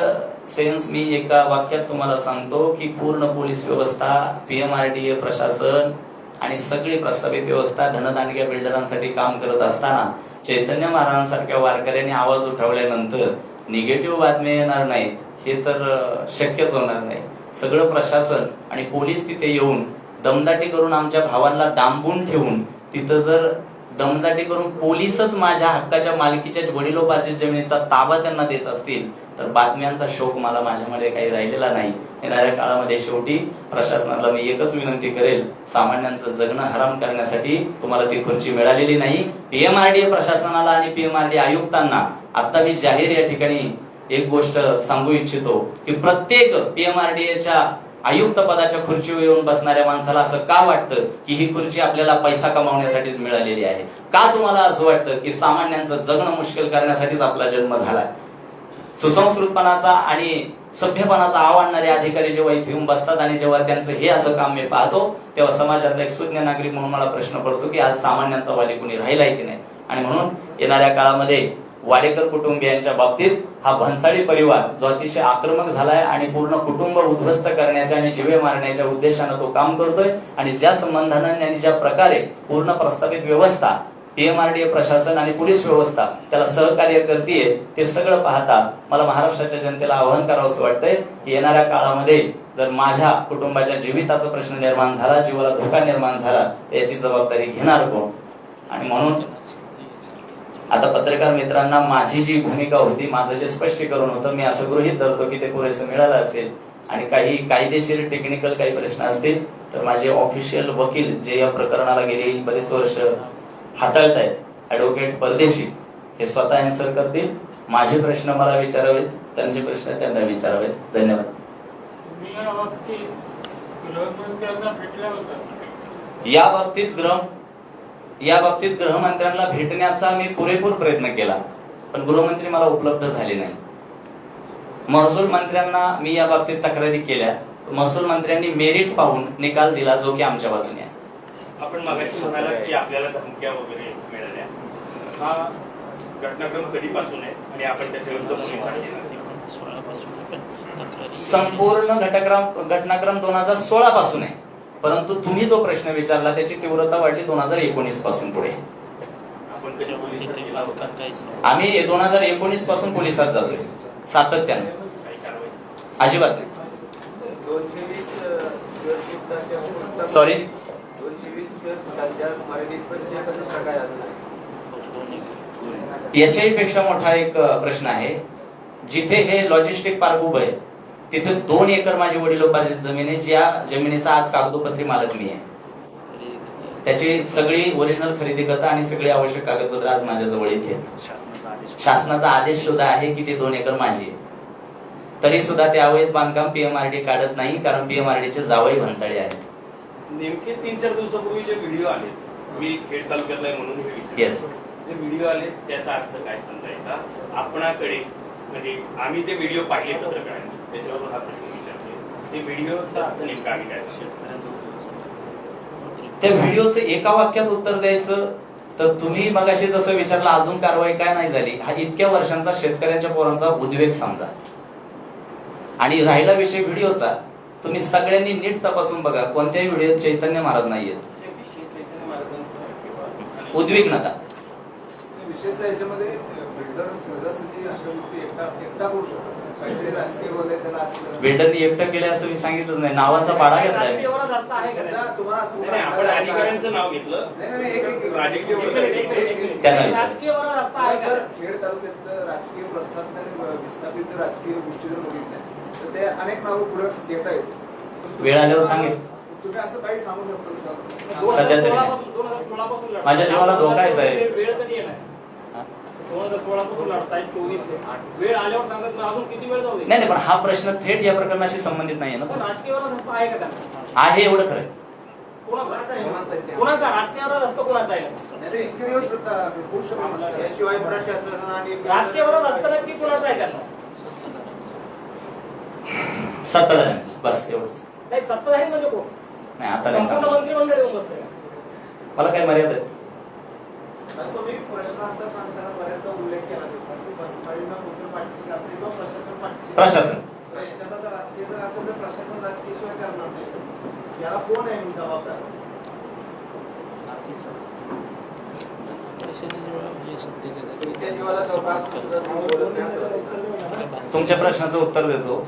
सेन्स मी एका वाक्यात तुम्हाला सांगतो की पूर्ण पोलीस व्यवस्था, पीएमआरडीए प्रशासन आणि सगळी प्रस्तावित व्यवस्था धनदांडग्या बिल्डरांसाठी काम करत असताना चैतन्य महाराजांसारख्या वारकऱ्यांनी आवाज उठवल्यानंतर निगेटिव्ह बातम्या येणार नाहीत हे तर शक्यच होणार नाही. सगळं प्रशासन आणि पोलीस तिथे येऊन दमदाटी करून आमच्या भावांना डांबून ठेवून तिथं जर दमदाटी करून पोलीसच माझ्या हक्काच्या मालकीच्या वडिलोपार्जित जमिनीचा ताबा त्यांना देत असतील तर बातम्यांचा शौक मला माझ्यामध्ये काही राहिलेला नाही. येणाऱ्या काळामध्ये शेवटी प्रशासनाला मी एकच विनंती करेल, सामान्यांचं जगणं हराम करण्यासाठी तुम्हाला ती खुर्ची मिळालेली नाही. पीएमआरडीए प्रशासनाला आणि पीएमआरडीए आयुक्तांना आता मी जाहीर या ठिकाणी एक गोष्ट सांगू इच्छितो की प्रत्येक पीएमआरडीएच्या आयुक्त पदाच्या खुर्चीवर येऊन बसणाऱ्या माणसाला असं का वाटतं की ही खुर्ची आपल्याला पैसा कमावण्यासाठीच मिळालेली आहे? का तुम्हाला असं वाटतं की सामान्यांचं जगणं मुश्किल करण्यासाठीच आपला जन्म झालाय? सुसंस्कृतपणाचा आणि सभ्यपणाचा आव आणणारे अधिकारी जेव्हा इथे येऊन बसतात आणि जेव्हा त्यांचं हे असं काम मी पाहतो तेव्हा समाजातला एक सुज्ञ नागरिक म्हणून मला प्रश्न पडतो की आज सामान्यांचा वाली कोणी राहिलाय की नाही. आणि म्हणून येणाऱ्या काळामध्ये वाडेकर कुटुंबियांच्या बाबतीत हा भन्साळी परिवार जो अतिशय आक्रमक झालाय आणि पूर्ण कुटुंब उद्ध्वस्त करण्याच्या आणि शिवे मारण्याच्या उद्देशानं तो काम करतोय आणि ज्या संबंधानं आणि ज्या प्रकारे पूर्ण प्रस्तावित व्यवस्था पीएमआरडीए प्रशासन आणि पोलीस व्यवस्था त्याला सहकार्य करतेय ते सगळं पाहता मला महाराष्ट्राच्या जनतेला आवाहन करावंसं वाटतंय की येणाऱ्या काळामध्ये जर माझ्या कुटुंबाच्या जीविताचा प्रश्न निर्माण झाला, जीवाला धोका निर्माण झाला, याची जबाबदारी घेणार कोण? आणि म्हणून आता पत्रकार मित्रांना माझी जी भूमिका होती, माझं जे स्पष्टीकरण होतं, मी असं गृहीत धरतो की ते पुरेसं मिळालं असेल. आणि काही कायदेशीर टेक्निकल काही प्रश्न असतील तर माझे ऑफिशियल वकील जे या प्रकरणाला गेली बरेच वर्ष हाताळत आहेत, ऍडव्होकेट परदेशी, हे स्वतः आन्सर करतील. माझे प्रश्न मला विचारावेत, त्यांचे प्रश्न त्यांना विचारावेत. धन्यवाद. या बाबतीत गृहमंत्र्यांना भेटण्याचा मी पुरेपूर प्रयत्न केला पण गृहमंत्री मला उपलब्ध झाले नाही. महसूल मंत्र्यांना मी या बाबतीत तक्रारी केल्या, महसूल मंत्र्यांनी मेरिट पाहून निकाल दिला जो की आमच्या बाजूने आहे. आपण मागाशी म्हणाला की आपल्याला धमक्या वगैरे मिळाल्या, हा घटनाक्रम कधीपासून आहे आणि आपण त्याच्यावर संपूर्ण घटनाक्रम 2016 पासून आहे, परंतु तुम्ही जो प्रश्न विचारला त्याची तीव्रता वाढली 2019 पासून पुढे. आपण कशा पोलिसात गेला होता? आम्ही 2019 पासून पोलिसात जातोय सातत्याने. काही कारवाई अजिबात नाही. सॉरी, याच्याही पेक्षा मोठा एक प्रश्न आहे. जिथे हे लॉजिस्टिक पार्क उभं आहे तिथे 2 एकर माझी वडिलोपार्जित जमीन आहे, ज्या जमिनीचा आज कागदोपत्री मालक मी आहे. त्याची सगळी ओरिजिनल खरेदी करता आणि सगळी आवश्यक कागदपत्र आज माझ्याजवळ इथे. शासनाचा आदेश सुद्धा आहे की ते 2 एकर माझी आहे. तरी सुद्धा ते अवैध बांधकाम पीएमआरडी काढत नाही कारण पीएमआरडीचे जावई भन्साळी आहेत. नेमके 3-4 दिवसापूर्वी जे व्हिडिओ आले, मी खेड तालुक्यातला आहे म्हणून हे विचारलं. येस, जे व्हिडिओ आले त्याचा अर्थ काय समजायचा आपणाकडे? म्हणजे आम्ही ते व्हिडिओ पाहिले पत्रकारांनी, त्याच्यावरून हा प्रश्न विचारले. ते व्हिडिओचा अर्थ नेमका आम्ही काय सांगतो? त्या व्हिडिओचं एका वाक्यात उत्तर द्यायचं तर तुम्ही मगाशी जसं विचारलं अजून कारवाई काय नाही झाली, हा इतक्या वर्षांचा शेतकऱ्यांच्या पोरांचा उद्वेग समजा. आणि राहिला विषय व्हिडिओचा, तुम्ही सगळ्यांनी नीट तपासून बघा कोणत्याही व्हिडिओत चैतन्य महाराज नाहीयेत. उद्विग्नता विशेषतः याच्यामध्ये बिल्डर सहजासहजी अशा गोष्टी एकटा करू शकतो. काहीतरी राजकीय वगैरे त्याला असलं, बिल्डरनी एकटं केलं असं मी सांगितलंच नाही. नावाचा पाडा घेतलाय मी. तुम्हाला असं नाही, आपण अधिकाऱ्यांचं नाव घेतलं. राजकीय त्यांना विचार. खेड तालुक्यात राजकीय प्रश्नात विस्थापित राजकीय गोष्टी जर बघितल्या तर ते अनेक नावं पुढे घेता येतात. वेळ आल्यावर सांगेल. तुम्ही असं काही सांगू शकता? सध्या तरी नाही. माझ्या जीवाला धोका आहे साहेब. वेळ कधी येणार? 2016 पासून लढताय, 24 वेळ आल्यावर सांगत नाही, अजून किती वेळ जाऊ दे? नाही पण हा प्रश्न थेट या प्रकरणाशी संबंधित नाहीये ना. राजकीयवर असं आहे का त्यांना? आहे एवढं खरं. कोणाचा राजकीयावर असतं, कोणाचा आहे? इतके दिवस होऊ शकत. याशिवाय प्रशासन आणि राजकीयावर असतं नक्की कोणाचं आहे त्यांना? सत्ताधाऱ्यांचं, बस एवढंच. नाही, सत्ताधारी म्हणजे कोण? नाही आता नाही संपूर्ण सांगू. मंत्रिमंडळ येऊन बसतंय. मला काही मर्यादा आहे. तुम्ही प्रश्न आता सांगताना बऱ्याचदा उल्लेख केला त्याचा की भन्साळींना कोणतं पाठिंबा करते किंवा प्रशासन पाठिंबा. प्रशासन याच्यात आता राजकीय जर असेल तर प्रशासन राजकीय शिवाय करणार नाही. याला कोण आहे जबाबदार? तुमच्या जीवाला धोका बोलत नाही. तुमच्या प्रश्नाचं उत्तर देतो.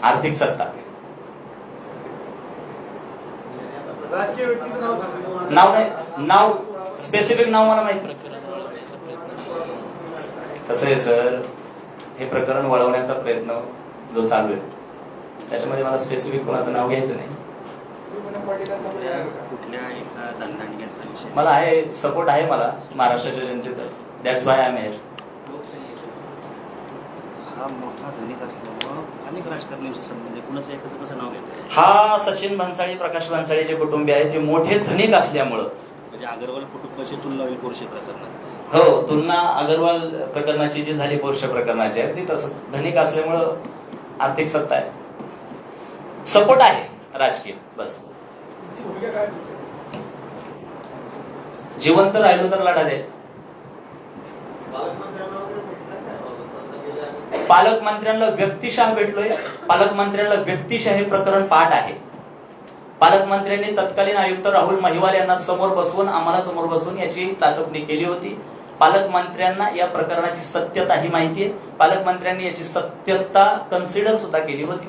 आर्थिक सत्ता. राजकीय व्यक्तीचं नाव सांगा. नाव नाही, स्पेसिफिक नाव मला माहित नाही. प्रकरण वळवण्याचा प्रयत्न. कसं आहे सर, हे प्रकरण वळवण्याचा प्रयत्न जो चालू आहे त्याच्यामध्ये मला स्पेसिफिक कोणाचं नाव घ्यायचं नाही. कुठल्या एका दंडानिकांचा विषय मला आहे, सपोर्ट आहे मला महाराष्ट्राच्या जनतेचा. That's why I am here. हा मोठा धनिक असल्यामुळं अनेक राजकारण्यांशी संबंध आहे. कुणाचं एकाचं कसं नाव घेतलंय? हा सचिन भन्साळी, प्रकाश भन्साळी जे कुटुंबीय आहेत ते मोठे धनिक असल्यामुळं, म्हणजे अगरवाल कुटुंबाशी तुलना होईल पोर्शे प्रकरणात. हो, तुलना अगरवाल प्रकरणाची जी झाली पोर्शे प्रकरणाची आहे ती तसंच धनिक असल्यामुळं आर्थिक सत्ता आहे, सपोर्ट आहे राजकीय. बस जिवंत राहिलो तर लढा द्यायचा. पालकमंत्र्यांना व्यक्तिशः भेटलोय. पालकमंत्र्यांना व्यक्तिशः हे प्रकरण पाठ आहे. पालकमंत्र्यांनी तत्कालीन आयुक्त राहुल महिवाल यांना समोर बसवून, आम्हाला समोर बसवून याची चाचपणी केली होती. पालकमंत्र्यांना या प्रकरणाची सत्यता ही माहिती आहे. पालकमंत्र्यांनी याची सत्यता कन्सिडर सुद्धा केली होती.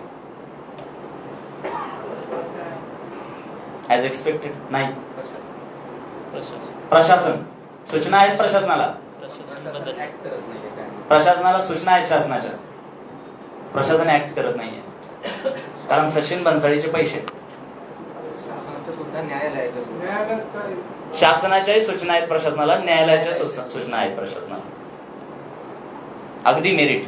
ऍज एक्सपेक्टेड नाही. प्रशासन, सूचना आहेत प्रशासनाला. प्रशासनाला सूचना आहेत शासनाच्या. प्रशासन ऍक्ट करत नाहीये कारण सचिन भन्साळीचे पैसे. शासनाच्याही सूचना आहेत प्रशासनाला, न्यायालयाच्या सूचना आहेत प्रशासनाला. अगदी मेरिट.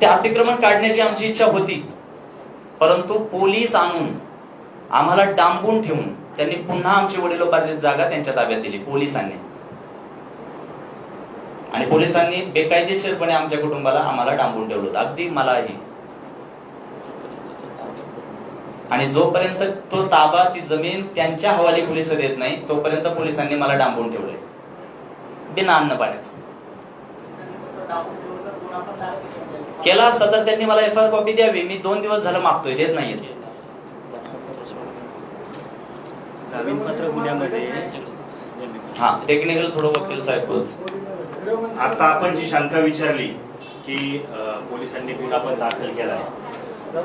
ते अतिक्रमण काढण्याची आमची इच्छा होती, परंतु पोलीस आणून आम्हाला डांबून ठेवून त्यांनी पुन्हा आमची वडिलोपार्जित जागा त्यांच्या ताब्यात दिली पोलिसांनी. आणि पोलिसांनी बेकायदेशीरपणे आमच्या कुटुंबाला आम्हाला डांबून ठेवलं होतं, अगदी मलाही. आणि जोपर्यंत तो ताबा, ती जमीन त्यांच्या हवाली पोलिस देत नाही तोपर्यंत पोलिसांनी मला डांबून ठेवलंय बिना अन्न पाण्याचं. केला असता तर त्यांनी मला एफआयआर कॉपी द्यावी. मी 2 दिवस झालं मागतोय, देत नाहीये. जामीनपात्र गुन्ह्यामध्ये हा, टेक्निकल थोडं वकील साहेब बोल. आता आपण जी शंका विचारली की पोलिसांनी गुन्हा पण दाखल केलाय,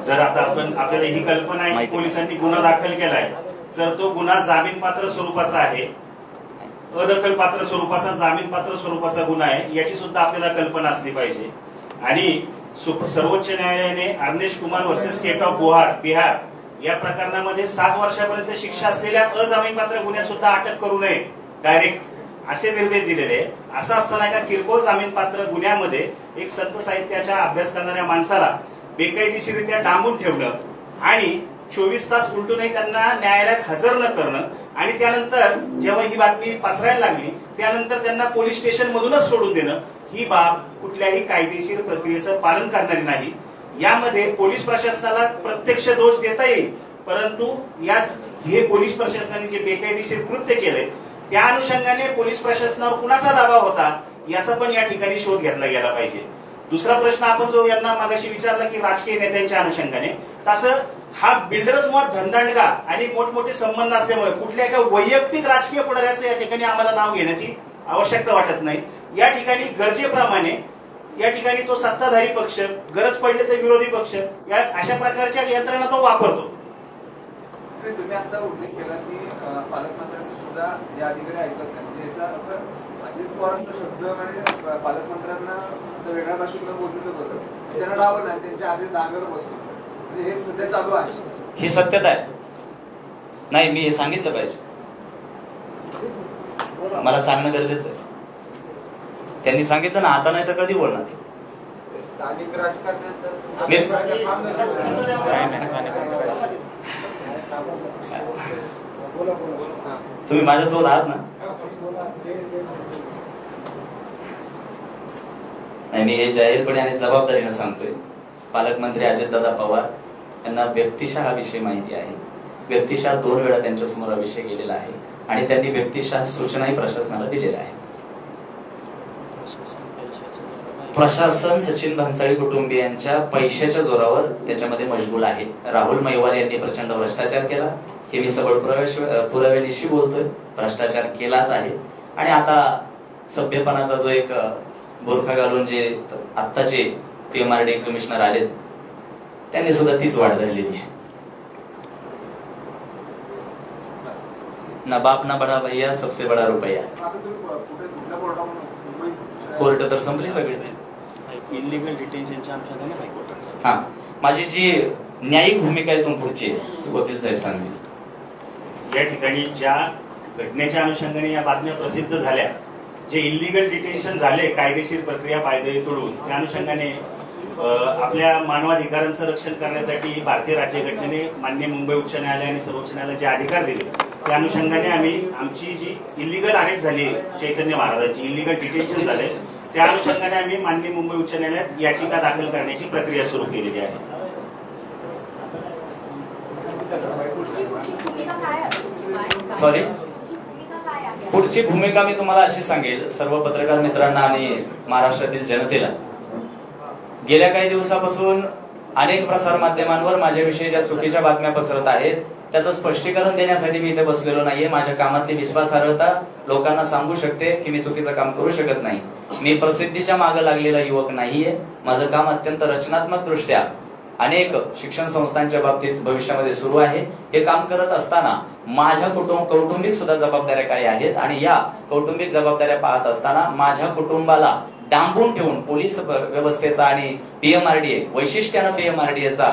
जर आता आपण आपल्याला ही कल्पना आहे की पोलिसांनी गुन्हा दाखल केलाय तर तो गुन्हा जामीनपात्र स्वरूपाचा आहे, अदखलपात्र स्वरूपाचा, जामीनपात्र स्वरूपाचा गुन्हा आहे याची सुद्धा आपल्याला कल्पना असली पाहिजे. आणि सर्वोच्च न्यायालयाने Arnesh Kumar versus state of Bihar या प्रकरणामध्ये 7 वर्षापर्यंत शिक्षा असलेल्या अजामीनपात्र गुन्ह्यात सुद्धा अटक करू नये डायरेक्ट असे निर्देश दिलेले. असं असताना एका किरकोळ जामीनपात्र गुन्ह्यामध्ये एक संत साहित्याचा अभ्यास करणाऱ्या माणसाला बेकायदेशीररित्या डांबून ठेवणं आणि 24 तास उलटूनही त्यांना न्यायालयात हजर न करणं आणि त्यानंतर जेव्हा ही बातमी पसरायला लागली त्यानंतर त्यांना पोलीस स्टेशन मधूनच सोडून देणं, ही बाब कुठल्याही कायदेशीर प्रक्रियेचं पालन करणारी नाही. यामध्ये पोलीस प्रशासनाला प्रत्यक्ष दोष देता येईल, परंतु यात हे पोलीस प्रशासनाने जे बेकायदेशीर कृत्य केले त्या अनुषंगाने पोलीस प्रशासनावर कुणाचा दबाव होता याचा पण या ठिकाणी शोध घेतला गेला पाहिजे. दुसरा प्रश्न आपण जो यांना मागाशी विचारला की राजकीय नेत्यांच्या अनुषंगाने, तसं हा बिल्डर्स मुळात धनदांडगा आणि मोठमोठे संबंध असल्यामुळे कुठल्या एका वैयक्तिक राजकीय पुढाऱ्याचं या ठिकाणी आम्हाला नाव घेण्याची आवश्यकता वाटत नाही. या ठिकाणी गरजेप्रमाणे या ठिकाणी तो सत्ताधारी पक्ष, गरज पडली तर विरोधी पक्ष, या अशा प्रकारच्या यंत्रणा तो वापरतो. तुम्ही आता उल्लेख केला की पालकमंत्र्यांचे सुद्धा जे अधिकारी ऐकत नाही, म्हणजे याचा अर्थ अजित पवारांचा शब्द म्हणजे पालकमंत्र्यांना वेगळ्या भाषेत बोललेलं होतं, त्यांना डावलं नाही, त्यांच्या आधीच दांगेवर बसवलं, म्हणजे हे सध्या चालू आहे. ही सत्यता आहे. नाही, मी हे सांगितलं पाहिजे, मला सांगणं गरजेचं आहे. त्यांनी सांगितलं ना, आता नाही तर कधी बोलणार. स्थानिक राजकारण्यांचं तुम्ही माझ्यासोबत आहात ना. नाही, मी हे जाहीरपणे आणि जबाबदारीने सांगतोय. पालकमंत्री अजितदादा पवार यांना व्यक्तिशः हा विषय माहिती आहे. व्यक्तिशः 2 वेळा त्यांच्या समोर हा विषय गेलेला आहे आणि त्यांनी व्यक्तिशः सूचनाही प्रशासनाला दिलेल्या आहेत. प्रशासन सचिन भन्साळी कुटुंबियांच्या पैशाच्या जोरावर त्याच्यामध्ये मशगूल आहे. राहुल महिवाल यांनी प्रचंड भ्रष्टाचार केला, हे मी सबळ पुराव्यानिशी बोलतोय. भ्रष्टाचार केलाच आहे आणि आता सभ्यपणाचा जो एक बुरखा घालून जे आत्ताचे PMRD कमिशनर आलेत त्यांनी सुद्धा तीच वाढ धरलेली आहे. ना बाप ना बडा भैया सबसे बडा रुपया. आता तुम्ही कुठे कुठल्या कोर्टामध्ये मुंबईत कोर्ट तर संपली सगळी. इलिगल डिटेन्शनच्या अनुषंगाने हायकोर्टाचा हा, माझी जी न्यायिक भूमिका आहे इथून पुढची ती वकील साहेब सांगतील. या ठिकाणी ज्या घटनेच्या अनुषंगाने या बातम्या प्रसिद्ध झाल्या, जे इलिगल डिटेन्शन झाले कायदेशीर प्रक्रिया पायदळी तोडून, त्या अनुषंगाने आपल्या मानवाधिकारांचं रक्षण करण्यासाठी भारतीय राज्यघटनेने मान्य मुंबई उच्च न्यायालय आणि सर्वोच्च न्यायालयात जे अधिकार दिले, त्या अनुषंगाने आम्ही आमची जी इलिगल अरेस्ट झाली चैतन्य महाराजांची, इलिगल डिटेन्शन झाले, त्या अनुषंगाने आम्ही मान्य मुंबई उच्च न्यायालयात याचिका दाखल करण्याची प्रक्रिया सुरू केलेली आहे. सॉरी, पुढची भूमिका मी तुम्हाला अशी सांगेल सर्व पत्रकार मित्रांना आणि महाराष्ट्रातील जनतेला. गेल्या काही दिवसापासून अनेक प्रसार माध्यमांवर माझ्याविषयी ज्या चुकीच्या बातम्या पसरत आहेत त्याचं स्पष्टीकरण देण्यासाठी मी इथे बसलेलो नाहीये. माझ्या कामातली विश्वासार्हता लोकांना सांगू शकते की मी चुकीचं काम करू शकत नाही. मी प्रसिद्धीच्या मागे लागलेला युवक नाहीये. माझं काम अत्यंत रचनात्मक दृष्ट्या अनेक शिक्षण संस्थांच्या बाबतीत भविष्यामध्ये सुरू आहे. हे काम करत असताना माझ्या कौटुंबिक सुद्धा जबाबदाऱ्या काही आहेत आणि या कौटुंबिक जबाबदाऱ्या पाहत असताना माझ्या कुटुंबाला डांबून ठेवून पोलीस व्यवस्थेचा आणि पीएमआरडीए वैशिष्ट्यानं पीएमआरडीएचा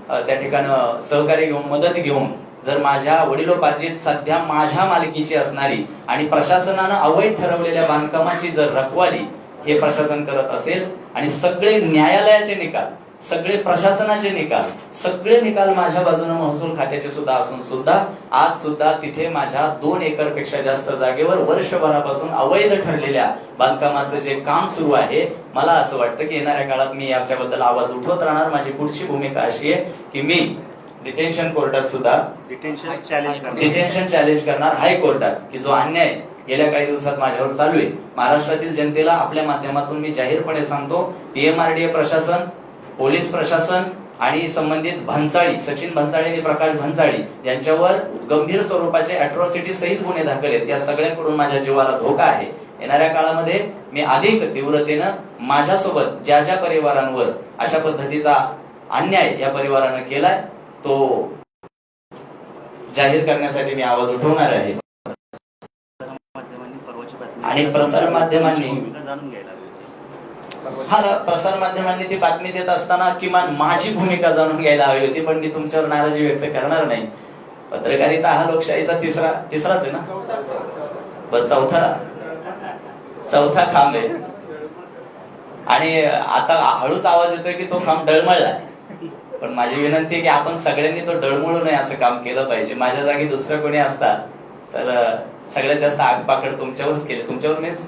त्या ठिकाणी सहकार्य घेऊन मदत घेऊन जर माझ्या वडिलोपार्जित सध्या माझ्या मालकीची असणारी आणि प्रशासनानं अवैध ठरवलेल्या बांधकामाची जर रखवाली हे प्रशासन करत असेल आणि सगळे न्यायालयाचे निकाल, सगळे प्रशासनाचे निकाल, सगळे निकाल माझ्या बाजूने महसूल खात्याचे सुद्धा असून सुद्धा आज सुद्धा तिथे माझ्या 2 एकरपेक्षा जास्त जागेवर वर्षभरापासून अवैध ठरलेल्या बांधकामाचं जे काम सुरू आहे, मला असं वाटतं की येणाऱ्या काळात मी याच्याबद्दल आवाज उठवत राहणार. माझी पुढची भूमिका अशी आहे की मी डिटेन्शन कोर्टात सुद्धा डिटेन्शन चॅलेंज करणार हायकोर्टात की जो अन्याय गेल्या काही दिवसात माझ्यावर चालू आहे. महाराष्ट्रातील जनतेला आपल्या माध्यमातून मी जाहीरपणे सांगतो, पीएमआरडीए प्रशासन, पोलीस प्रशासन आणि संबंधित भन्साळी, सचिन भन्साळी आणि प्रकाश भन्साळी यांच्यावर गंभीर स्वरूपाचे अॅट्रॉसिटी सहित गुन्हे दाखल आहेत. या सगळ्यांकडून माझ्या जीवाला धोका आहे. येणाऱ्या काळामध्ये मी अधिक तीव्रतेनं माझ्यासोबत ज्या ज्या परिवारांवर अशा पद्धतीचा अन्याय या परिवारानं केलाय तो जाहीर करण्यासाठी मी आवाज उठवणार आहे. आणि प्रसार माध्यमांनी जाणून घ्यायला प्रसार माध्यमांनी ती बातमी देत असताना किमान माझी भूमिका जाणून घ्यायला हवी होती, पण मी तुमच्यावर नाराजी व्यक्त करणार नाही. पत्रकारिता हा लोकशाहीचा तिसराच आहे ना, बस चौथा खांब आहे. आणि आता हळूच आवाज येतोय की तो खांब डळमळलाय. पण माझी विनंती आहे की आपण सगळ्यांनी तो डळमळू नये असं काम केलं पाहिजे. माझ्या जागी दुसरं कोणी असता तर सगळ्यात जास्त आगपाखड तुमच्यावरच केली, तुमच्यावर मीच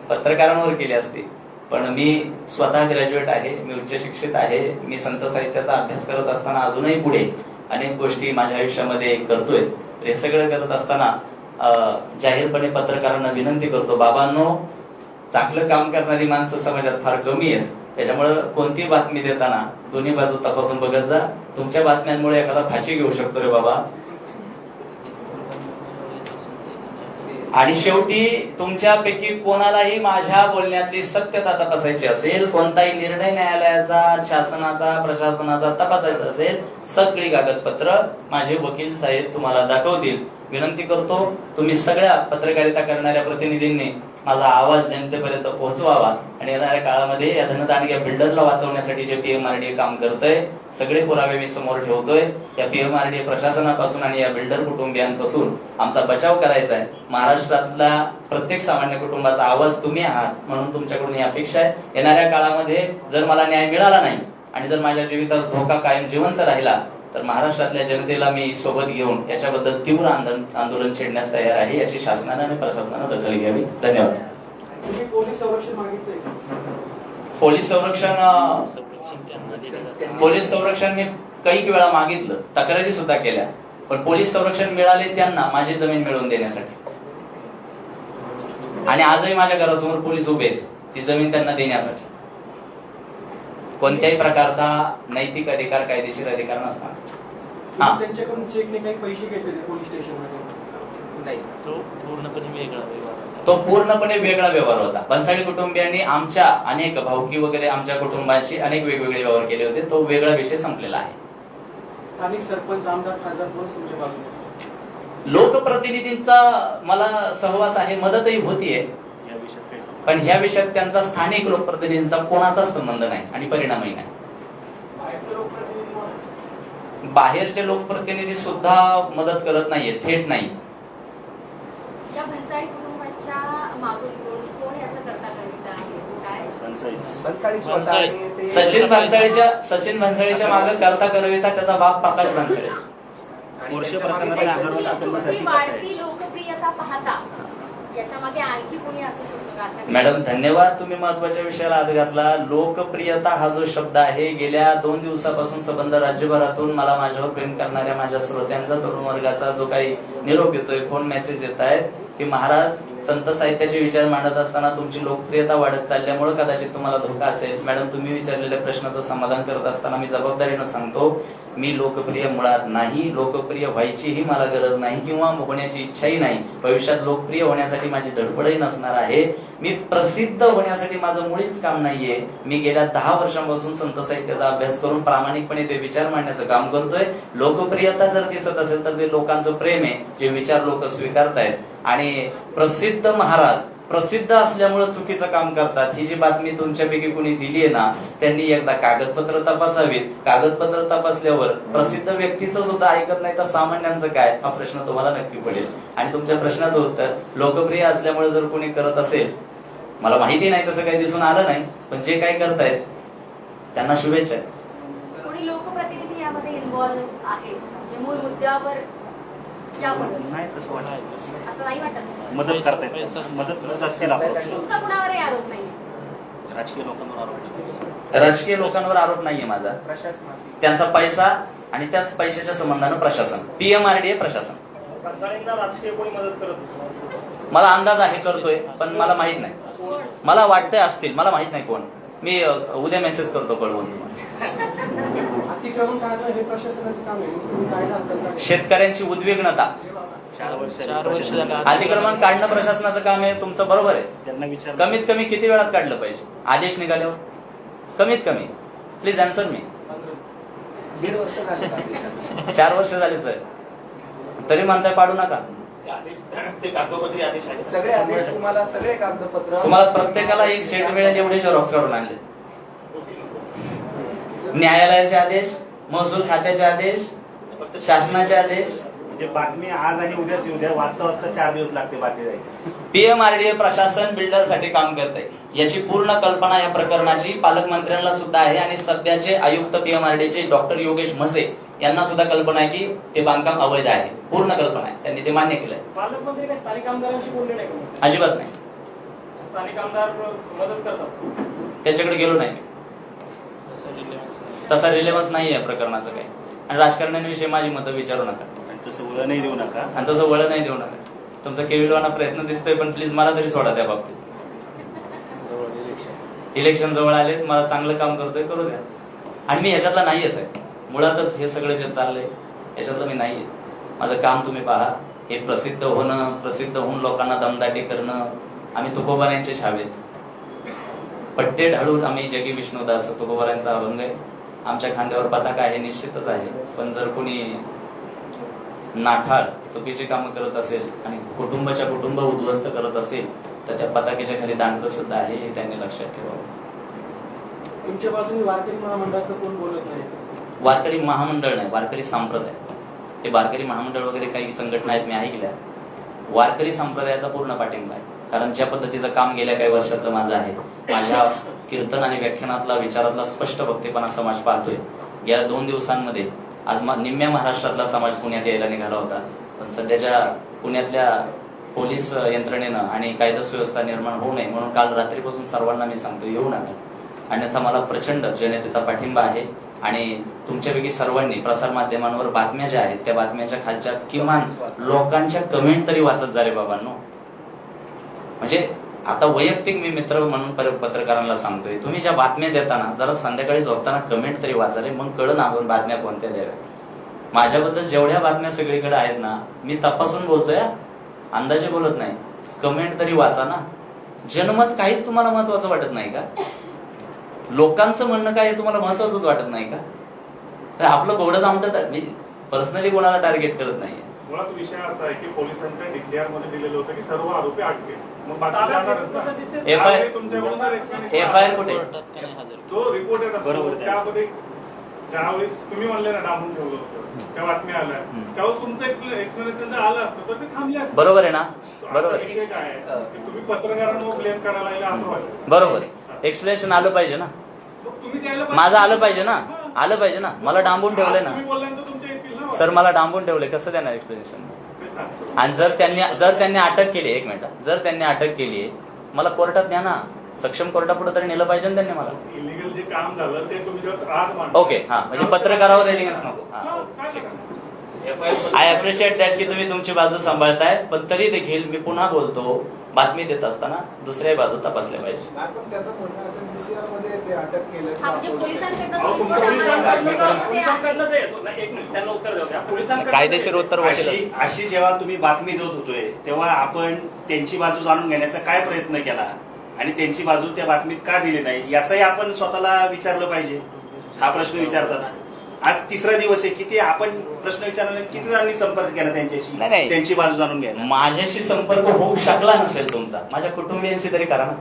पत्रकारांवर केली असती. पण मी स्वतः ग्रॅज्युएट आहे, मी उच्च शिक्षित आहे. मी संत साहित्याचा अभ्यास करत असताना अजूनही पुढे अनेक गोष्टी माझ्या आयुष्यामध्ये करतोय. हे सगळं करत असताना जाहीरपणे पत्रकारांना विनंती करतो, बाबांनो, चांगलं काम करणारी माणसं समाजात फार कमी आहेत. त्याच्यामुळे कोणती बातमी देताना दोन्ही बाजू तपासून बघत जा. तुमच्या बातम्यांमुळे एखादा फाशी घेऊ शकतो रे बाबा. आणि शेवटी तुमच्यापैकी कोणालाही माझ्या बोलण्यातली सत्यता तपासायची असेल, कोणताही निर्णय न्यायालयाचा, शासनाचा, प्रशासनाचा तपासायचा असेल, सगळी कागदपत्र माझे वकील साहेब तुम्हाला दाखवतील. विनंती करतो, तुम्ही सगळ्या पत्रकारिता करणाऱ्या प्रतिनिधींनी माझा आवाज जनतेपर्यंत पोहोचवावा. आणि येणाऱ्या काळामध्ये या धनदांडग्या बिल्डरला वाचवण्यासाठी जे पीएमआरडीए काम करतंय, सगळे पुरावे मी समोर ठेवतोय. या पीएमआरडीए प्रशासनापासून आणि या बिल्डर कुटुंबियांपासून आमचा बचाव करायचा आहे. महाराष्ट्रातला प्रत्येक सामान्य कुटुंबाचा आवाज तुम्ही आहात, म्हणून तुमच्याकडून ही अपेक्षा आहे. येणाऱ्या काळामध्ये जर मला न्याय मिळाला नाही आणि जर माझ्या जीवितास धोका कायम जिवंत राहिला तर महाराष्ट्रातल्या जनतेला मी सोबत घेऊन याच्याबद्दल तीव्र आंदोलन छेडण्यास तयार आहे. याची शासनानं आणि प्रशासनानं दखल घ्यावी. धन्यवाद. पोलीस संरक्षण मागितलंय? पोलीस संरक्षण मी काही वेळा मागितलं, तक्रारी सुद्धा केल्या, पण पोलीस संरक्षण मिळाले त्यांना माझी जमीन मिळवून देण्यासाठी. आणि आजही माझ्या घरासमोर पोलीस उभे आहेत ती जमीन त्यांना देण्यासाठी. कोणत्याही प्रकारचा नैतिक अधिकार, कायदेशीर अधिकार नसताना. त्यांच्याकडून चेकने काही पैसे घेतले पोलीस स्टेशनमध्ये? नाही, तो पूर्णपणे वेगळा व्यवहार होता. तो पूर्णपणे वेगळा व्यवहार होता. भन्साळी कुटुंबियांनी आमच्या अनेक भावकी वगैरे आमच्या कुटुंबाशी अनेक वेगवेगळे व्यवहार केले होते. तो वेगळा विषय संपलेला आहे. स्थानिक सरपंच, आमदार, खासदार कोण तुमच्या बाजूने? लोकप्रतिनिधींचा मला सहवास आहे, मदतही होतीये, या विषयात काही संबंध पण ह्या विषयात त्यांचा स्थानिक लोकप्रतिनिधींचा कोणाचाच संबंध नाही आणि परिणामही नाही. बाहेरचे लोकप्रतिनिधी म्हणून बाहेरचे लोकप्रतिनिधी सुद्धा मदत करत नाहीये, थेट नाही. या भन्साळी कुटुंबाच्या मागून कोण याचा करता करिता आहे काय? पंचायत. सचिन भन्साळीच्या मागे करता करविता त्याचा बाप प्रकाश भन्साळी. वर्ष प्रकरणाला आधार तुमची वाढती लोकप्रियता पाहता याच्या मागे आणखी कोणी असू शकतो का असं? मॅडम धन्यवाद, तुम्ही महत्वाच्या विषयाला हात घातला. लोकप्रियता हा जो शब्द आहे, गेल्या 2 दिवसापासून संबंध राज्यभरातून मला माझ्यावर प्रेम करणाऱ्या माझ्या श्रोत्यांचा, तरुण वर्गाचा जो काही निरोप येतोय, फोन मेसेज येत आहेत की महाराज संत साहित्याचे विचार मांडत असताना तुमची लोकप्रियता वाढत चालल्यामुळे कदाचित तुम्हाला धोका असेल. मॅडम, तुम्ही विचारलेल्या प्रश्नाचं समाधान करत असताना मी जबाबदारीनं सांगतो, मी लोकप्रिय मुळात नाही. लोकप्रिय व्हायचीही मला गरज नाही किंवा होण्याची इच्छाही नाही. भविष्यात लोकप्रिय होण्यासाठी माझी धडपडही नसणार आहे. मी प्रसिद्ध होण्यासाठी माझं मुळीच काम नाहीये. मी गेल्या 10 वर्षांपासून संत साहित्याचा अभ्यास करून प्रामाणिकपणे ते विचार मांडण्याचं काम करतोय. लोकप्रियता जर दिसत असेल तर ते लोकांचं प्रेम आहे, जे विचार लोक स्वीकारतायत. आणि प्रसिद्ध महाराज प्रसिद्ध असल्यामुळे चुकीचं काम करतात, ही जी बातमी तुमच्यापैकी कोणी दिली आहे ना, त्यांनी एकदा कागदपत्र तपासावीत. कागदपत्र तपासल्यावर प्रसिद्ध व्यक्तीचं सुद्धा ऐकत नाही तर सामान्यांचं काय, हा प्रश्न तुम्हाला नक्की पडेल. आणि तुमच्या प्रश्नाचं उत्तर, लोकप्रिय असल्यामुळे जर कोणी करत असेल, मला माहिती नाही, तसं काही दिसून आलं नाही, पण जे काही करतायत त्यांना शुभेच्छा. कोणी लोकप्रतिनिधी यामध्ये इन्व्हॉल्व आहे म्हणजे मूळ मुद्द्यावर यावर नाही तसं वाटत. असं नाही वाटत? मदत करतायत, मदत करत असतील आपण. तुमचा कुणावरही आरोप नाही. राजकीय लोकांवर आरोप. राजकीय लोकांवर आरोप नाहीये माझा. त्यांचा पैसा आणि त्याच पैशाच्या संबंधानं प्रशासन, PMRDA प्रशासन. भन्साळींना राजकीय कोणी मदत करत? मला अंदाज आहे करतोय, पण मला माहित नाही. कोण? मला वाटतंय असतील, मला माहित नाही कोण. मी उद्या मेसेज करतो, कळवून तुम्हाला. अतिक्रमण काढणं हे प्रशासनाचं काम आहे. तुम्ही कायदा हातात घ्या. शेतकऱ्यांची उद्विग्नता, 4 वर्ष झालं. अतिक्रमण काढणं प्रशासनाचं काम आहे, तुमचं बरोबर आहे. त्यांना विचार कमीत कमी किती वेळात काढलं पाहिजे आदेश निघाल्यावर? कमीत कमी प्लीज आन्सर मी. 1.5 वर्ष झाले. 4 वर्ष झाले सर, तरी म्हणताय पाडू नका. ते कागदोपत्री आदेश आहेत. सगळे आदेश तुम्हाला, सगळे कागदपत्र तुम्हाला प्रत्येकाला एक सेट मिळेल एवढे झेरॉक्स काढून आणले. न्यायालयाचे आदेश, महसूल खात्याचे आदेश, शासनाचे आदेश. म्हणजे बातमी आज आणि उद्याच येऊ द्या, वाचता वाचता 4 दिवस लागते बातमी जाईल. PMRDA प्रशासन बिल्डरसाठी काम करतंय, याची पूर्ण कल्पना या प्रकरणाची पालकमंत्र्यांना सुद्धा आहे. आणि सध्याचे आयुक्त PMRDAचे डॉक्टर योगेश म्हसे यांना सुद्धा कल्पना आहे की ते बांधकाम अवैध आहे. पूर्ण कल्पना आहे, त्यांनी ते मान्य केलंय. पालकमंत्री काही स्थानिक आमदारांशी बोलले नाही का? अजिबात नाही, स्थानिक आमदार मदत करतात. त्याच्याकडे गेलो नाही मी. तसा रिलेव्हन्स नाही या प्रकरणाचं काही. आणि राजकारण्यांविषयी माझी मतं विचारू नका, तसं वळणही देऊ नका. आणि तसं वळण नाही देऊ नका. तुमचा केविलवाना प्रयत्न दिसतोय, पण प्लीज मला तरी सोडा त्या बाबतीत. इलेक्शन जवळ आले, मला चांगलं काम करतोय, करू द्या. आणि मी ह्याच्यातला नाहीयेच आहे मुळातच. हे सगळं जे चाललंय याच्यातलं मी नाहीये. माझं काम तुम्ही पहा, हे प्रसिद्ध होणं, प्रसिद्ध होऊन लोकांना दमदाटी करणं. आम्ही तुकोबारायांचे छावेत, पट्टे ढाळून आम्ही जगी विष्णुदास, तुकोबारायांचा अभंग आहे. आमच्या खांद्यावर पताका आहे, निश्चितच आहे. पण जर कोणी नाठाळ चुकीची कामं करत असेल आणि कुटुंब उद्ध्वस्त करत असेल तर त्या पताकेच्या खाली दांड सुद्धा आहे, हे त्यांनी लक्षात ठेवावं. तुमच्या बाजूने वारकरी महामंडळाचं कोण बोलत नाही? वारकरी महामंडळ नाही, वारकरी संप्रदाय. हे वारकरी महामंडळ वगैरे काही संघटना आहेत, मी ऐकल्या. वारकरी संप्रदायाचा पूर्ण पाठिंबा आहे. कारण ज्या पद्धतीचं काम गेल्या काही वर्षातलं माझं आहे, माझ्या कीर्तन आणि व्याख्यानातला, विचारातला स्पष्ट भक्तीपणा समाज पाहतोय. गेल्या 2 दिवसांमध्ये आज निम्म्या महाराष्ट्रातला समाज पुण्यात यायला निघाला होता. पण सध्याच्या पुण्यातल्या पोलीस यंत्रणेनं आणि कायदा सुव्यवस्था निर्माण होऊ नये म्हणून काल रात्रीपासून सर्वांना मी सांगतो, येऊ नका. अन्यथा मला प्रचंड जनतेचा पाठिंबा आहे. आणि तुमच्यापैकी सर्वांनी प्रसार माध्यमांवर बातम्या ज्या आहेत त्या बातम्याच्या खालच्या किमान लोकांच्या कमेंट तरी वाचत झाले बाबांनो. म्हणजे आता वैयक्तिक मी मित्र म्हणून पत्रकारांना सांगतोय, तुम्ही ज्या बातम्या देताना जरा संध्याकाळी झोपताना कमेंट तरी वाचाले, मग कळलं आपण बातम्या कोणत्या द्याव्या. माझ्याबद्दल जेवढ्या बातम्या सगळीकडे आहेत ना, मी तपासून बोलतोय, अंदाजे बोलत नाही. कमेंट तरी वाचा ना. जनमत काहीच तुम्हाला महत्वाचं वाटत नाही का? लोकांचं म्हणणं काय हे तुम्हाला महत्वाचंच वाटत नाही का? आपलं घोडं थांबत, मी पर्सनली कोणाला टार्गेट करत नाहीये. मुळात विषय असा आहे की पोलिसांच्या DCR मध्ये दिलेलं होतं की सर्व आरोपी अटकेल. मग बाकी ताब्यात जाणारच ना. कसं दिसेल? FIR त्यावेळी तुमच्याकडून जर explanation FIR कुठे? कोर्टात का नाही हजर? जो रिपोर्ट येत बरोबर असतो आहे. त्यामध्ये ज्यावेळी तुम्ही म्हणले ना डांबून ठेवलं होतं त्या बातम्या आल्या त्यावेळी तुमचं एक्सप्लेनेशन जर आलं असतं तर ते थांबले असते. बरोबर आहे ना? आता बरोबर आहे. विषय काय आहे की तुम्ही पत्रकारांवर ब्लेम करायला लागले असं वाटतं. बरोबर आहे. एक्सप्लेनेशन आलं पाहिजे ना, मग तुम्ही द्यायला पाहिजे. माझं आलं पाहिजे ना, आलं पाहिजे ना. मला डांबून ठेवलंय तुम्ही ना बोलल्यानंतर तुमच्या येतील ना. सर, मला डांबून ठेवलंय, कसं देणार एक्सप्लेनेशन? ते सांगतो. आणि जर त्यांनी अटक केली, एक मिनिट, जर त्यांनी अटक केली मला कोर्टात न्या ना, सक्षम कोर्टापुढे तरी नेलं पाहिजे ना त्यांनी मला. इलिगल जे काम झालं ते तुम्ही जेव्हा आज मांडता. ओके, हा, म्हणजे पत्रकारावर एलिगन्स नको. हा, हा, ओके. काय करणार? आय अप्रिशिएट दॅट की तुम्ही तुमची बाजू सांभाळताय, पण तरी देखील मी पुन्हा बोलतो, बातमी देत असताना दुसऱ्या बाजू तपासल्या पाहिजे. नाही, पण त्याचं म्हणणं असं DCR मध्ये ते अटक केल्याचं हा, म्हणजे पोलिसांकडनं अहो, तो report आम्हाला पोलिसांकडनं पोलिसांमध्ये आहे. येतो ना. एक मिनिट, त्यांना उत्तर देऊ द्या. पोलिसांकडनं कायदेशीर उत्तर अशी वाटेल. अशी जेव्हा तुम्ही बातमी देत होतोय तेव्हा आपण त्यांची बाजू जाणून घेण्याचा काय प्रयत्न केला आणि त्यांची बाजू त्या बातमीत का दिली नाही याचाही आपण स्वतःला विचारलं पाहिजे. हा प्रश्न विचारताना आज तिसरा दिवस आहे, किती आपण प्रश्न विचारला, किती जणांनी संपर्क केला त्यांच्याशी नाही, नाही. त्यांची बाजू जाणून घ्यायला. माझ्याशी संपर्क होऊ शकला नसेल तुमचा, माझ्या कुटुंबियांशी तरी करा ना.